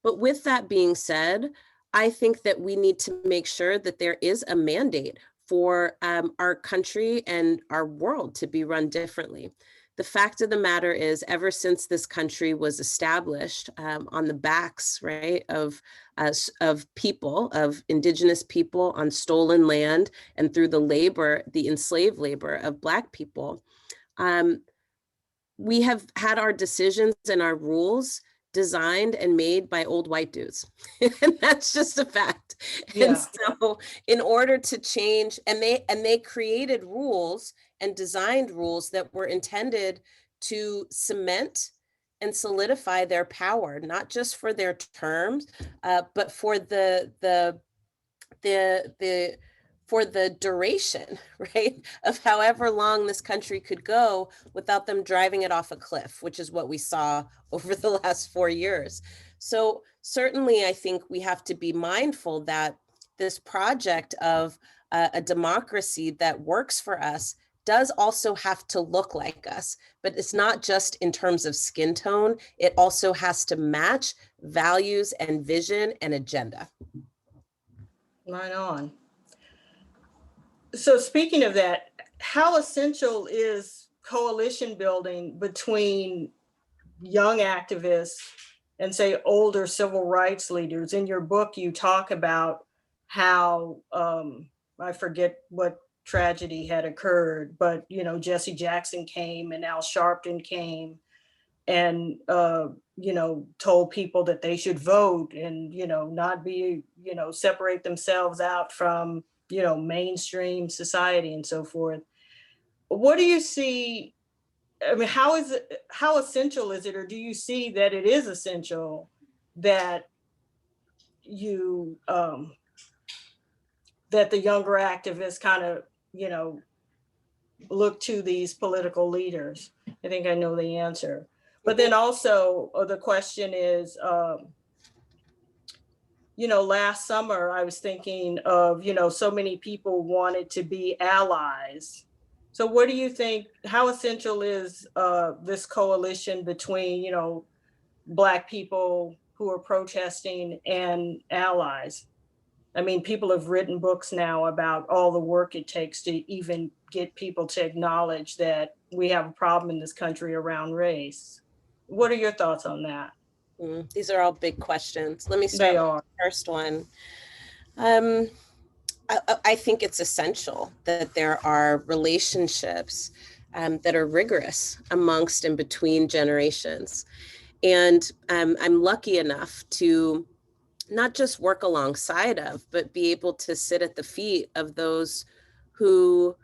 But with that being said, I think that we need to make sure that there is a mandate for our country and our world to be run differently. The fact of the matter is, ever since this country was established on the backs, right, of people, of Indigenous people on stolen land and through the labor, the enslaved labor of Black people, we have had our decisions and our rules designed and made by old white dudes. And that's just a fact. Yeah. And so in order to change, and they created rules and designed rules that were intended to cement and solidify their power, not just for their terms, but for the for the duration, right, of however long this country could go without them driving it off a cliff, which is what we saw over the last 4 years. So certainly, I think we have to be mindful that this project of a democracy that works for us does also have to look like us, but it's not just in terms of skin tone. It also has to match values and vision and agenda. Right on. So speaking of that, how essential is coalition building between young activists and say older civil rights leaders? In your book, you talk about how, I forget what tragedy had occurred, but Jesse Jackson came and Al Sharpton came and told people that they should vote and not be separate themselves out from mainstream society and so forth. What do you see? I mean, how essential is it, or do you see that it is essential that you that the younger activists kind of look to these political leaders? I think I know the answer. But then also the question is, last summer I was thinking of, so many people wanted to be allies. So what do you think, how essential is this coalition between, Black people who are protesting and allies? I mean, people have written books now about all the work it takes to even get people to acknowledge that we have a problem in this country around race. What are your thoughts on that? These are all big questions. Let me start with the first one. I think it's essential that there are relationships that are rigorous amongst and between generations. And I'm lucky enough to not just work alongside of, but be able to sit at the feet of those who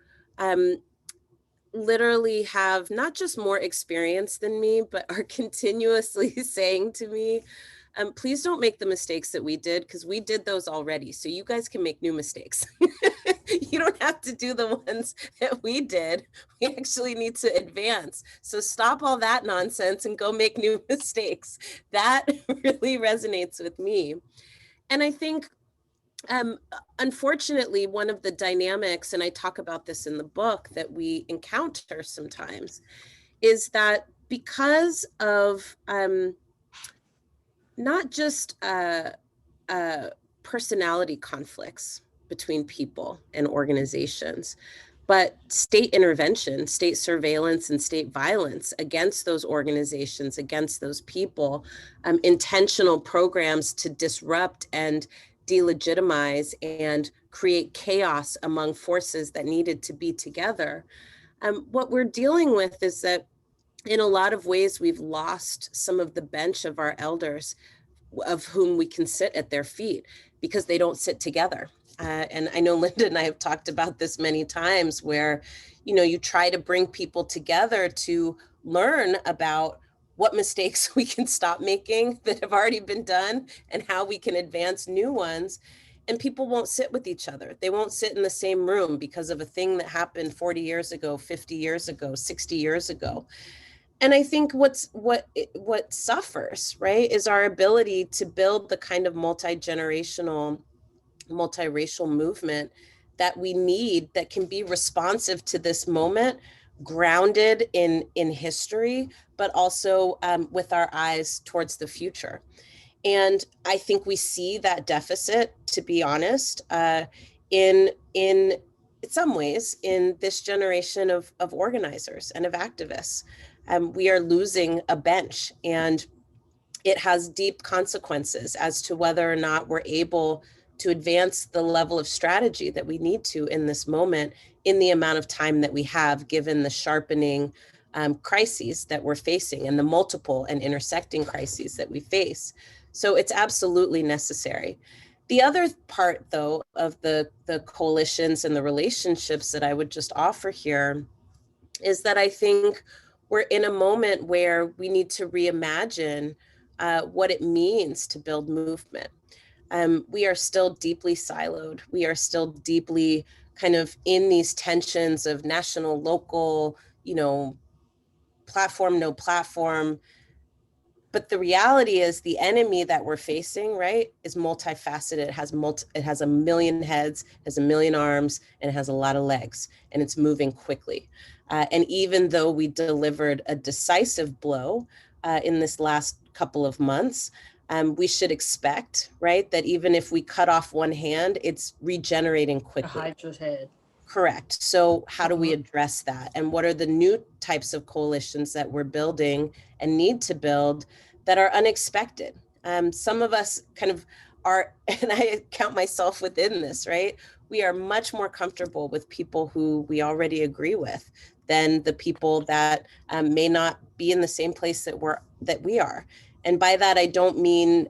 literally have not just more experience than me, but are continuously saying to me, please don't make the mistakes that we did, because we did those already. So you guys can make new mistakes. You don't have to do the ones that we did. We actually need to advance. So stop all that nonsense and go make new mistakes. That really resonates with me. And I think, unfortunately, one of the dynamics, and I talk about this in the book, that we encounter sometimes is that because of not just personality conflicts between people and organizations, but state intervention, state surveillance, and state violence against those organizations, against those people, intentional programs to disrupt and delegitimize and create chaos among forces that needed to be together. What we're dealing with is that in a lot of ways, we've lost some of the bench of our elders of whom we can sit at their feet because they don't sit together. And I know Linda and I have talked about this many times where, you try to bring people together to learn about what mistakes we can stop making that have already been done and how we can advance new ones. And people won't sit with each other. They won't sit in the same room because of a thing that happened 40 years ago, 50 years ago, 60 years ago. And I think what suffers, right, is our ability to build the kind of multi-generational, multiracial movement that we need, that can be responsive to this moment, grounded in history, but also with our eyes towards the future. And I think we see that deficit, to be honest, in some ways in this generation of organizers and of activists. We are losing a bench, and it has deep consequences as to whether or not we're able to advance the level of strategy that we need to in this moment, in the amount of time that we have, given the sharpening crises that we're facing and the multiple and intersecting crises that we face. So it's absolutely necessary. The other part, though, of the coalitions and the relationships that I would just offer here is that I think we're in a moment where we need to reimagine what it means to build movement. We are still deeply siloed. We are still deeply kind of in these tensions of national, local, platform, no platform. But the reality is the enemy that we're facing, right, is multifaceted. It has a million heads, has a million arms, and it has a lot of legs, and it's moving quickly. And even though we delivered a decisive blow in this last couple of months, we should expect, right, that even if we cut off one hand, it's regenerating quickly. Hydra's head. Correct. So how do we address that? And what are the new types of coalitions that we're building and need to build that are unexpected? Some of us kind of are, and I count myself within this, right? We are much more comfortable with people who we already agree with than the people that may not be in the same place that we are. And by that, I don't mean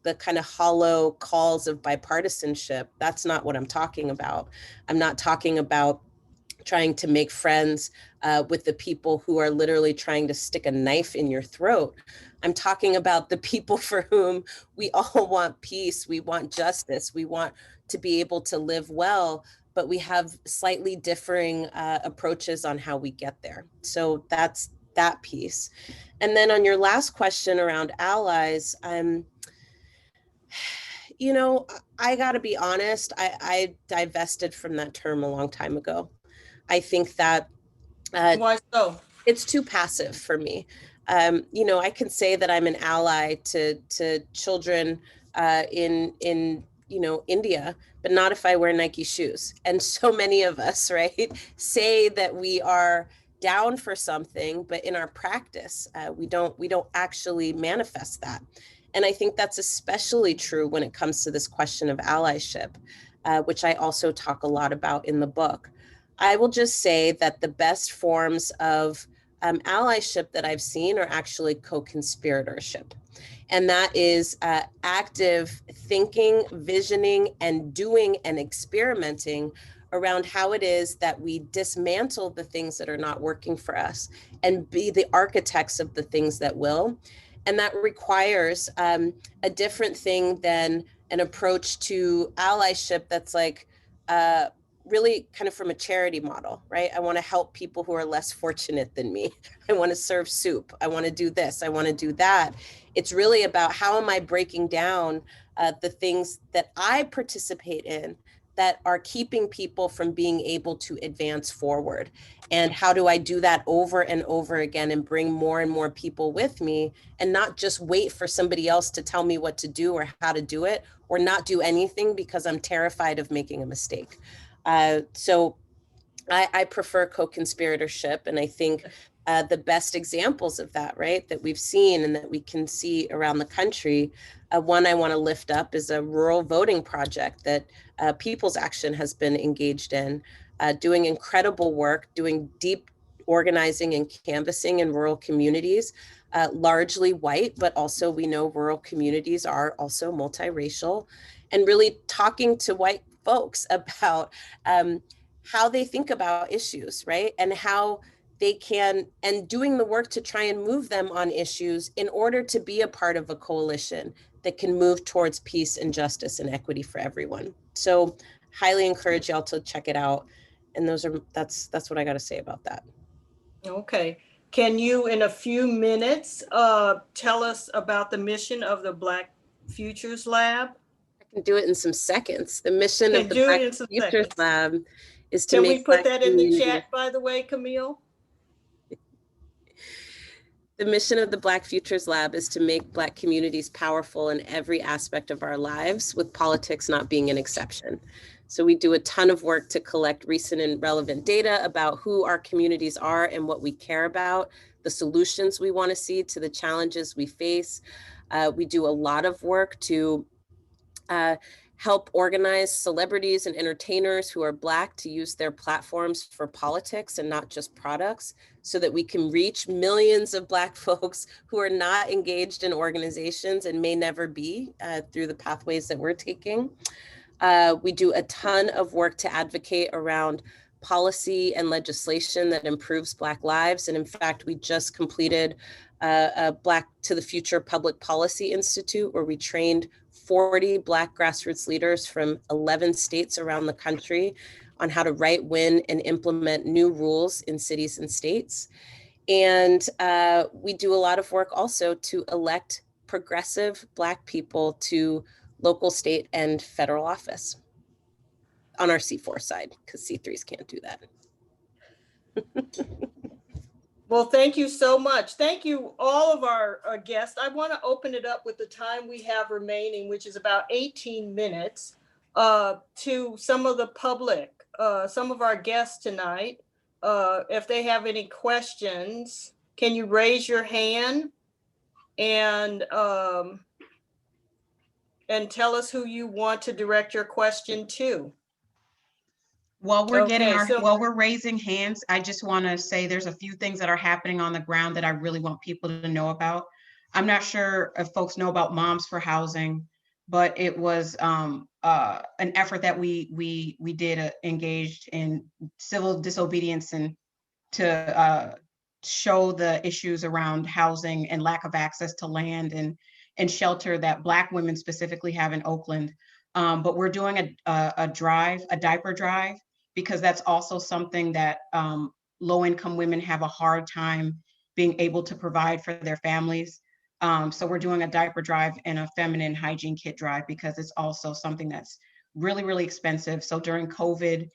the kind of hollow calls of bipartisanship. That's not what I'm talking about. I'm not talking about trying to make friends with the people who are literally trying to stick a knife in your throat. I'm talking about the people for whom we all want peace, we want justice, we want to be able to live well, but we have slightly differing approaches on how we get there. So that's that piece. And then on your last question around allies, I got to be honest, I divested from that term a long time ago. I think that Why so? It's too passive for me. I can say that I'm an ally to children in India, but not if I wear Nike shoes. And so many of us, right, say that we are down for something, but in our practice, we don't actually manifest that. And I think that's especially true when it comes to this question of allyship, which I also talk a lot about in the book. I will just say that the best forms of allyship that I've seen are actually co-conspiratorship. And that is active thinking, visioning, and doing and experimenting around how it is that we dismantle the things that are not working for us and be the architects of the things that will. And that requires a different thing than an approach to allyship that's like really kind of from a charity model, right? I want to help people who are less fortunate than me. I want to serve soup. I want to do this. I want to do that. It's really about how am I breaking down the things that I participate in that are keeping people from being able to advance forward. And how do I do that over and over again and bring more and more people with me and not just wait for somebody else to tell me what to do or how to do it or not do anything because I'm terrified of making a mistake. So I prefer co-conspiratorship. And I think the best examples of that, right, that we've seen and that we can see around the country, one I want to lift up is a rural voting project that People's Action has been engaged in, doing incredible work, doing deep organizing and canvassing in rural communities, largely white, but also we know rural communities are also multiracial, and really talking to white folks about how they think about issues, right? And how they can, and doing the work to try and move them on issues in order to be a part of a coalition that can move towards peace and justice and equity for everyone. So highly encourage y'all to check it out. And that's what I got to say about that. Okay. Can you, in a few minutes, tell us about the mission of the Black Futures Lab? I can do it in some seconds. The mission of the Black Futures Lab is to make. Can we put that in the chat, by the way, Camille? The mission of the Black Futures Lab is to make Black communities powerful in every aspect of our lives, with politics not being an exception. So we do a ton of work to collect recent and relevant data about who our communities are and what we care about, the solutions we want to see to the challenges we face. We do a lot of work to help organize celebrities and entertainers who are Black to use their platforms for politics and not just products, so that we can reach millions of Black folks who are not engaged in organizations and may never be through the pathways that we're taking. We do a ton of work to advocate around policy and legislation that improves Black lives. And in fact, we just completed a Black to the Future Public Policy Institute, where we trained 40 Black grassroots leaders from 11 states around the country on how to write, win, and implement new rules in cities and states. And we do a lot of work also to elect progressive Black people to local, state, and federal office on our C4 side, because C3s can't do that. Well, thank you so much. Thank you, all of our guests. I want to open it up with the time we have remaining, which is about 18 minutes, to some of the public, some of our guests tonight. If they have any questions, can you raise your hand and tell us who you want to direct your question to? While we're Okay, while we're raising hands, I just want to say there's a few things that are happening on the ground that I really want people to know about. I'm not sure if folks know about Moms for Housing, but it was an effort that we did engaged in civil disobedience and to show the issues around housing and lack of access to land and shelter that Black women specifically have in Oakland. But we're doing a drive, a diaper drive, because that's also something that low-income women have a hard time being able to provide for their families. So we're doing a diaper drive and a feminine hygiene kit drive, because it's also something that's really, really expensive. So during COVID,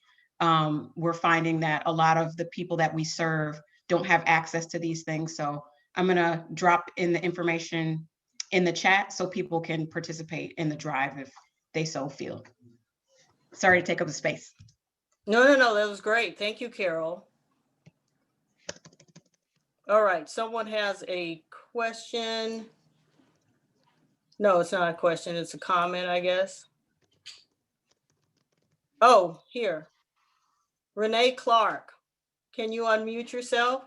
we're finding that a lot of the people that we serve don't have access to these things. So I'm gonna drop in the information in the chat so people can participate in the drive if they so feel. Sorry to take up the space. No, that was great. Thank you, Carol. All right, someone has a question. No, it's not a question, it's a comment, I guess. Oh, here. Renee Clark, can you unmute yourself?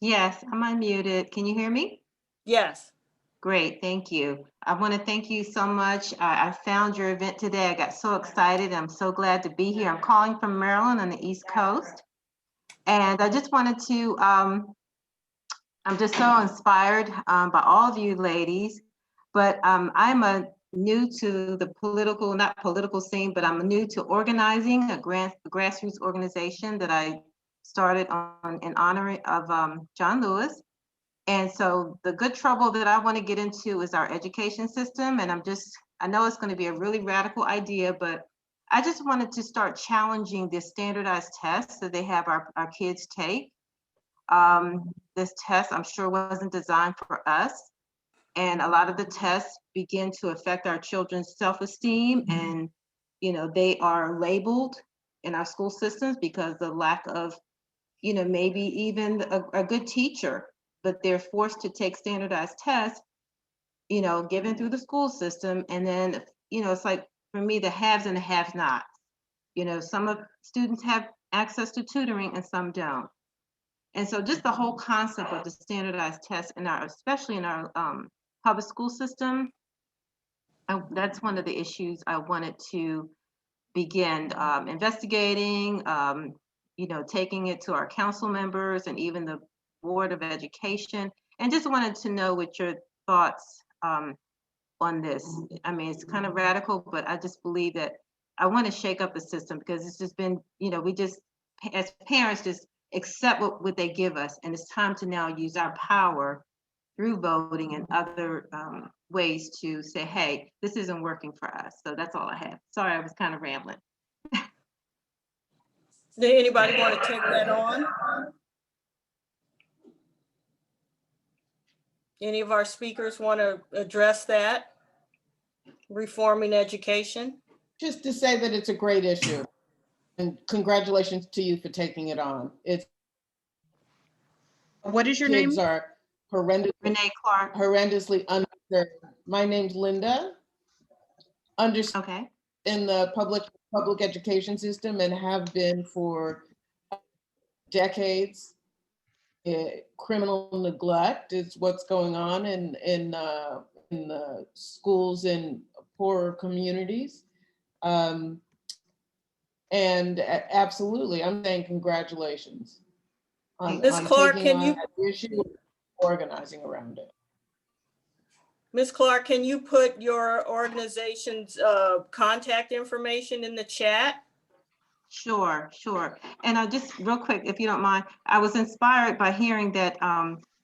Yes, I'm unmuted. Can you hear me? Yes. Great, thank you. I want to thank you so much. I found your event today. I got so excited. I'm so glad to be here. I'm calling from Maryland on the East Coast. And I just wanted to, I'm just so inspired by all of you ladies, but I'm new to the not political scene, but I'm new to organizing a grassroots organization that I started in honor of John Lewis. And so the good trouble that I want to get into is our education system. And I know it's going to be a really radical idea, but I just wanted to start challenging this standardized test that they have our kids take. This test, I'm sure, wasn't designed for us. And a lot of the tests begin to affect our children's self-esteem. And, they are labeled in our school systems because the lack of, maybe even a good teacher, but they're forced to take standardized tests, given through the school system. And then, it's like, for me, the haves and the have-nots. Some of students have access to tutoring and some don't. And so just the whole concept of the standardized tests especially in our public school system, that's one of the issues I wanted to begin investigating, taking it to our council members and even the Board of Education, and just wanted to know what your thoughts on this. I mean, it's kind of radical, but I just believe that I want to shake up the system, because it's just been, we just, as parents, just accept what they give us. And it's time to now use our power through voting and other ways to say, hey, this isn't working for us. So that's all I have. Sorry, I was kind of rambling. Did anybody want to take that on? Any of our speakers want to address that? Reforming education? Just to say that it's a great issue, and congratulations to you for taking it on. What is your name? Kids are Renee Clark. horrendously underserved. My name's Linda. understand Okay. in the public education system and have been for decades. Criminal neglect is what's going on in the schools in poorer communities. And absolutely, I'm saying congratulations on Ms. Clark, taking can on you, that issue, organizing around it. Ms. Clark, can you put your organization's contact information in the chat? Sure, sure. And just real quick, if you don't mind, I was inspired by hearing that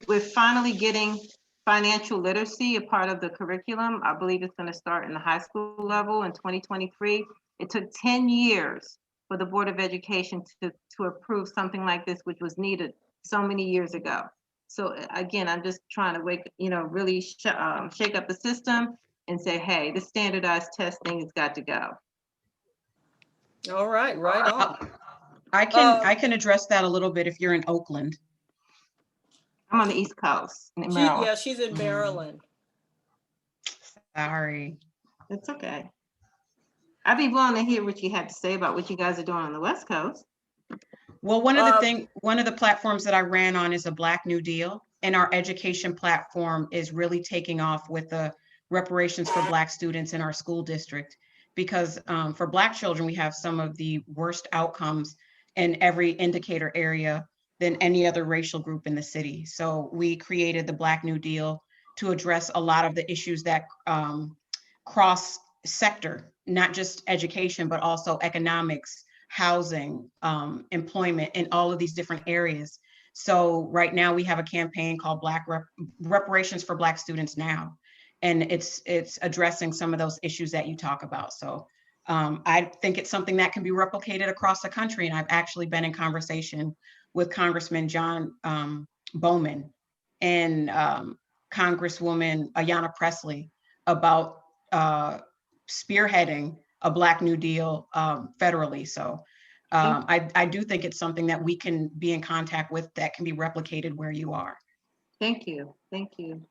we're finally getting financial literacy a part of the curriculum. I believe it's going to start in the high school level in 2023. It took 10 years for the Board of Education to approve something like this, which was needed so many years ago. So again, I'm just trying to really shake up the system and say, hey, this standardized testing has got to go. All right, right on. I can address that a little bit if you're in Oakland. I'm on the East Coast in Maryland. Yeah, she's in Maryland. Sorry. It's okay. I'd be willing to hear what you have to say about what you guys are doing on the West Coast. Well, one of the platforms that I ran on is a Black New Deal, and our education platform is really taking off with the reparations for Black students in our school district, because for Black children, we have some of the worst outcomes in every indicator area than any other racial group in the city. So we created the Black New Deal to address a lot of the issues that cross sector, not just education, but also economics, housing, employment, in all of these different areas. So right now we have a campaign called Reparations for Black Students Now. And it's addressing some of those issues that you talk about. So I think it's something that can be replicated across the country. And I've actually been in conversation with Congressman John Bowman and Congresswoman Ayanna Pressley about spearheading a Black New Deal federally. So I do think it's something that we can be in contact with that can be replicated where you are. Thank you. Thank you.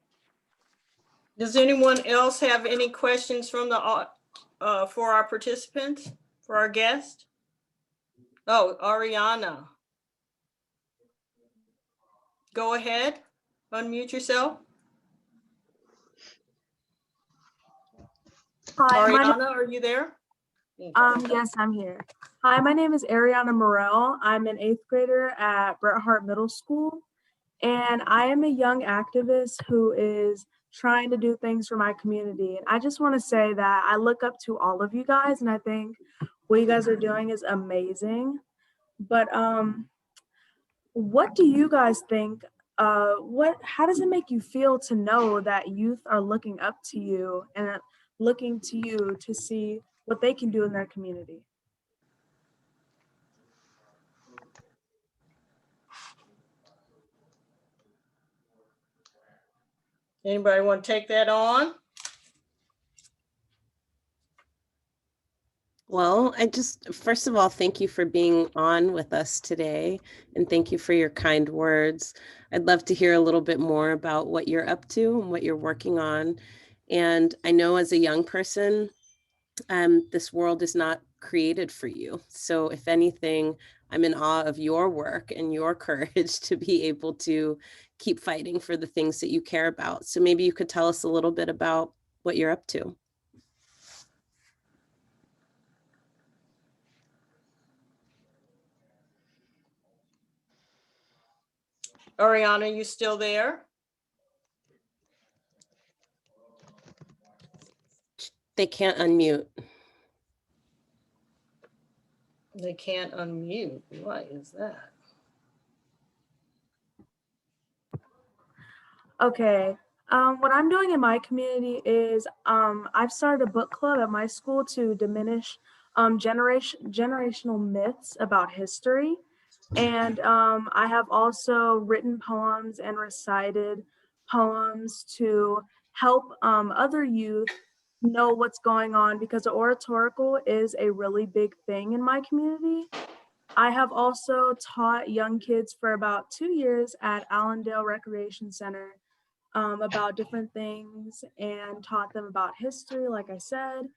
Does anyone else have any questions from the for our participants, for our guest? Oh, Ariana. Go ahead, unmute yourself. Hi, Ariana, are you there? yes, I'm here. Hi, my name is Ariana Morel. I'm an 8th grader at Bret Harte Middle School, and I am a young activist who is trying to do things for my community. And I just want to say that I look up to all of you guys, and I think what you guys are doing is amazing. But what do you guys think? How does it make you feel to know that youth are looking up to you and looking to you to see what they can do in their community? Anybody want to take that on? Well, first of all, thank you for being on with us today, and thank you for your kind words. I'd love to hear a little bit more about what you're up to and what you're working on. And I know as a young person, this world is not created for you. So if anything, I'm in awe of your work and your courage to be able to keep fighting for the things that you care about. So maybe you could tell us a little bit about what you're up to. Ariana, you still there? They can't unmute. They can't unmute. What is that? Okay. What I'm doing in my community is I've started a book club at my school to diminish generational myths about history. And I have also written poems and recited poems to help other youth know what's going on, because oratorical is a really big thing in my community. I have also taught young kids for about 2 years at Allendale Recreation Center about different things and taught them about history, like I said.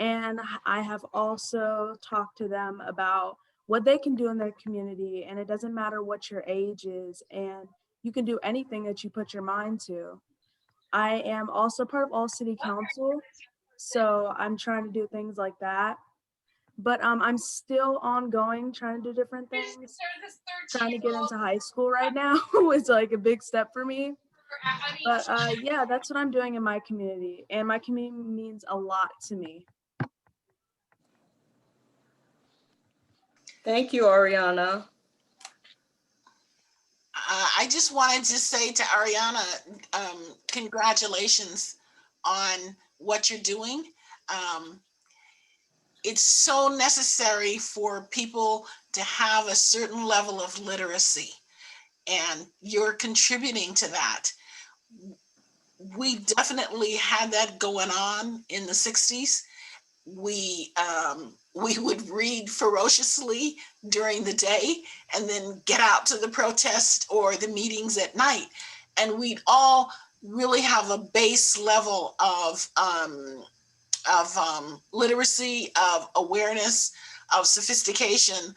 And I have also talked to them about what they can do in their community. And it doesn't matter what your age is, and you can do anything that you put your mind to. I am also part of All City Council, so I'm trying to do things like that. But I'm still ongoing, trying to do different things. Trying to get into high school right now is like a big step for me. But yeah, that's what I'm doing in my community, and my community means a lot to me. Thank you, Ariana. I just wanted to say to Ariana, congratulations on what you're doing. It's so necessary for people to have a certain level of literacy, and you're contributing to that. We definitely had that going on in the 60s. We would read ferociously during the day and then get out to the protest or the meetings at night. And we'd all really have a base level of literacy, of awareness, of sophistication,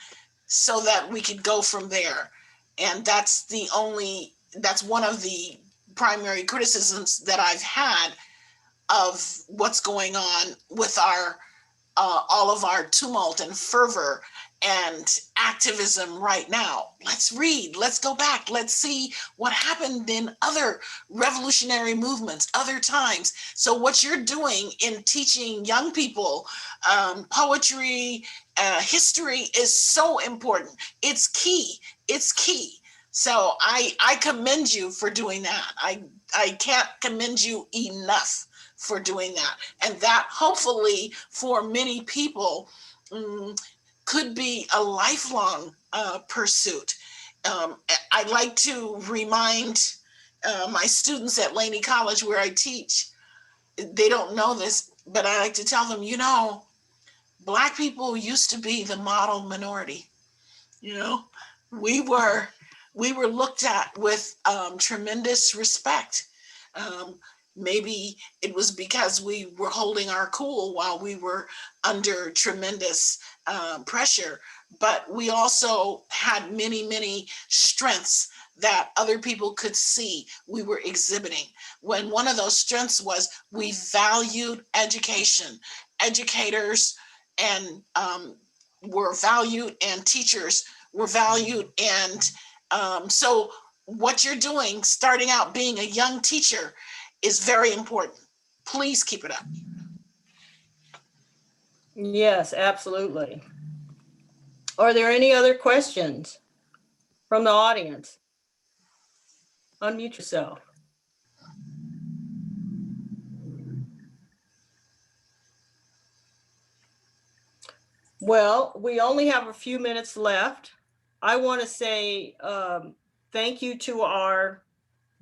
so that we could go from there. And that's one of the primary criticisms that I've had of what's going on with our all of our tumult and fervor and activism right now. Let's read, let's go back, let's see what happened in other revolutionary movements, other times. So what you're doing in teaching young people poetry, history is so important. It's key, it's key. So I commend you for doing that. I can't commend you enough for doing that. And that hopefully for many people could be a lifelong pursuit. I'd like to remind my students at Laney College where I teach, they don't know this, but I like to tell them, you know, Black people used to be the model minority. You know, we were looked at with tremendous respect. Maybe it was because we were holding our cool while we were under tremendous pressure, but we also had many, many strengths that other people could see we were exhibiting. When one of those strengths was we valued education. Educators and were valued, and teachers were valued. And so what you're doing, starting out being a young teacher, is very important. Please keep it up. Yes, absolutely. Are there any other questions from the audience? Unmute yourself. Well, we only have a few minutes left. I want to say thank you to our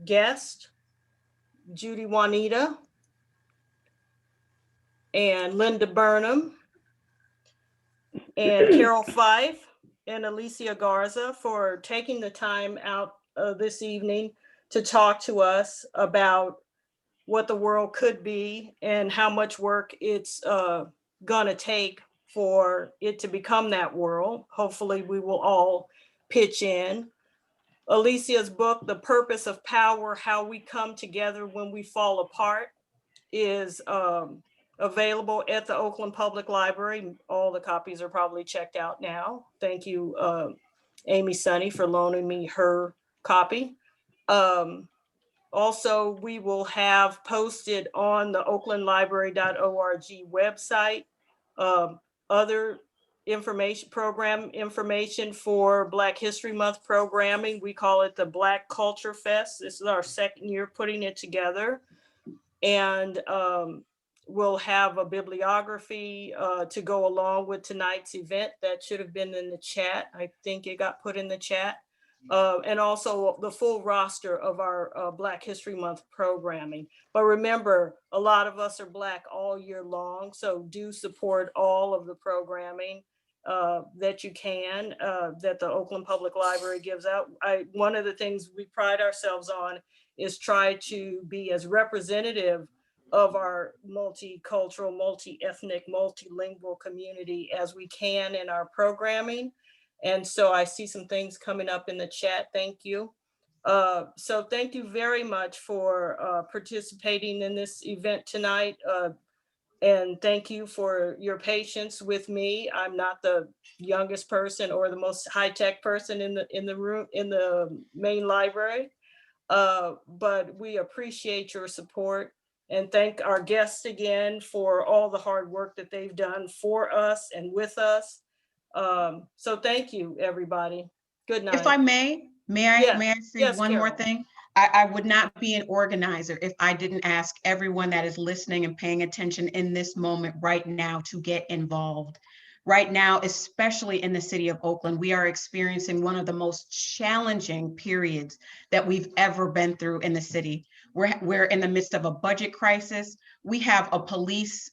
guest, Judy Juanita and Linda Burnham and Carroll Fife and Alicia Garza for taking the time out this evening to talk to us about what the world could be and how much work it's gonna take for it to become that world. Hopefully we will all pitch in. Alicia's book, The Purpose of Power, How We Come Together When We Fall Apart, is available at the Oakland Public Library. All the copies are probably checked out now. Thank you, Amy Sunny, for loaning me her copy. Also, we will have posted on the oaklandlibrary.org website other program information for Black History Month programming. We call it the Black Culture Fest. This is our second year putting it together. And we'll have a bibliography to go along with tonight's event that should have been in the chat. I think it got put in the chat. And also the full roster of our Black History Month programming. But remember, a lot of us are Black all year long, so do support all of the programming that you can, that the Oakland Public Library gives out. One of the things we pride ourselves on is try to be as representative of our multicultural, multi-ethnic, multilingual community as we can in our programming. And so I see some things coming up in the chat. Thank you. So thank you very much for participating in this event tonight. And thank you for your patience with me. I'm not the youngest person or the most high-tech person in the room, in the main library. But we appreciate your support and thank our guests again for all the hard work that they've done for us and with us. So thank you, everybody. Good night. If I may Yes. I say Yes, one more Carol. thing? I would not be an organizer if I didn't ask everyone that is listening and paying attention in this moment right now to get involved. Right now, especially in the city of Oakland, we are experiencing one of the most challenging periods that we've ever been through in the city. We're in the midst of a budget crisis. We have a police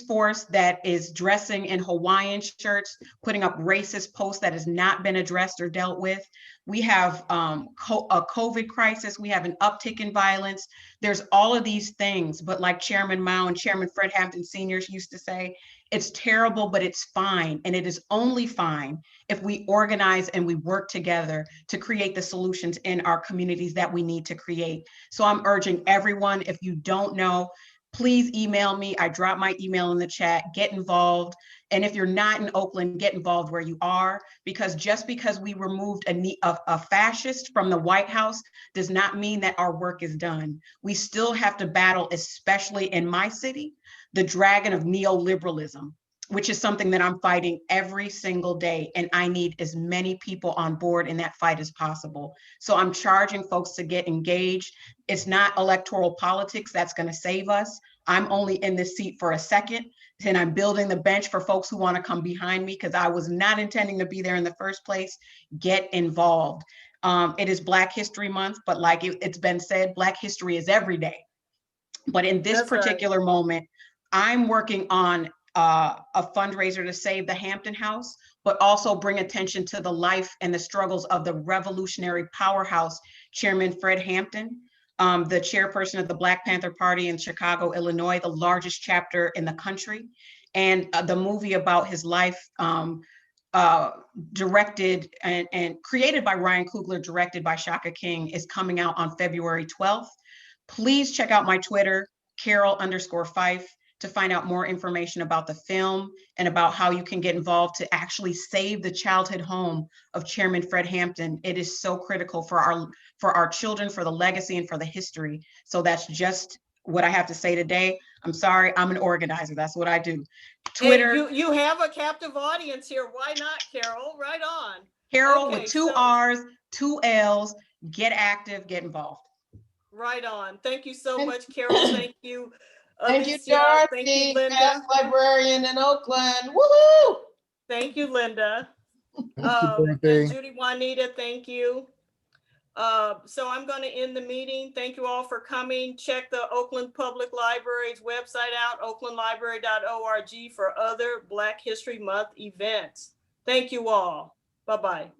force that is dressing in Hawaiian shirts, putting up racist posts that has not been addressed or dealt with. We have a COVID crisis. We have an uptick in violence. There's all of these things, but like Chairman Mao and Chairman Fred Hampton Sr. used to say, it's terrible, but it's fine. And it is only fine if we organize and we work together to create the solutions in our communities that we need to create. So I'm urging everyone, if you don't know, please email me. I drop my email in the chat, get involved. And if you're not in Oakland, get involved where you are, because just because we removed a fascist from the White House does not mean that our work is done. We still have to battle, especially in my city, the dragon of neoliberalism, which is something that I'm fighting every single day. And I need as many people on board in that fight as possible. So I'm charging folks to get engaged. It's not electoral politics that's going to save us. I'm only in this seat for a second, and I'm building the bench for folks who want to come behind me, because I was not intending to be there in the first place. Get involved. It is Black History Month, but like it's been said, Black history is every day. But in this particular moment, I'm working on a fundraiser to save the Hampton House, but also bring attention to the life and the struggles of the revolutionary powerhouse, Chairman Fred Hampton, the chairperson of the Black Panther Party in Chicago, Illinois, the largest chapter in the country. And the movie about his life, directed and created by Ryan Coogler, directed by Shaka King, is coming out on February 12th. Please check out my Twitter, Carroll_Fife, to find out more information about the film and about how you can get involved to actually save the childhood home of Chairman Fred Hampton. It is so critical for our children, for the legacy, and for the history. So that's just what I have to say today. I'm sorry, I'm an organizer. That's what I do. Twitter. Hey, you have a captive audience here. Why not, Carol? Right on. Carol, okay, with two R's, 2 L's. Get active, get involved. Right on. Thank you so much, Carol. Thank you, Alicia. Thank you, Dorothy. Thank you, Linda. Best librarian in Oakland. Woohoo! Thank you, Linda. Thank you, and Judy Juanita, thank you. So I'm going to end the meeting. Thank you all for coming. Check the Oakland Public Library's website out, oaklandlibrary.org, for other Black History Month events. Thank you all. Bye-bye.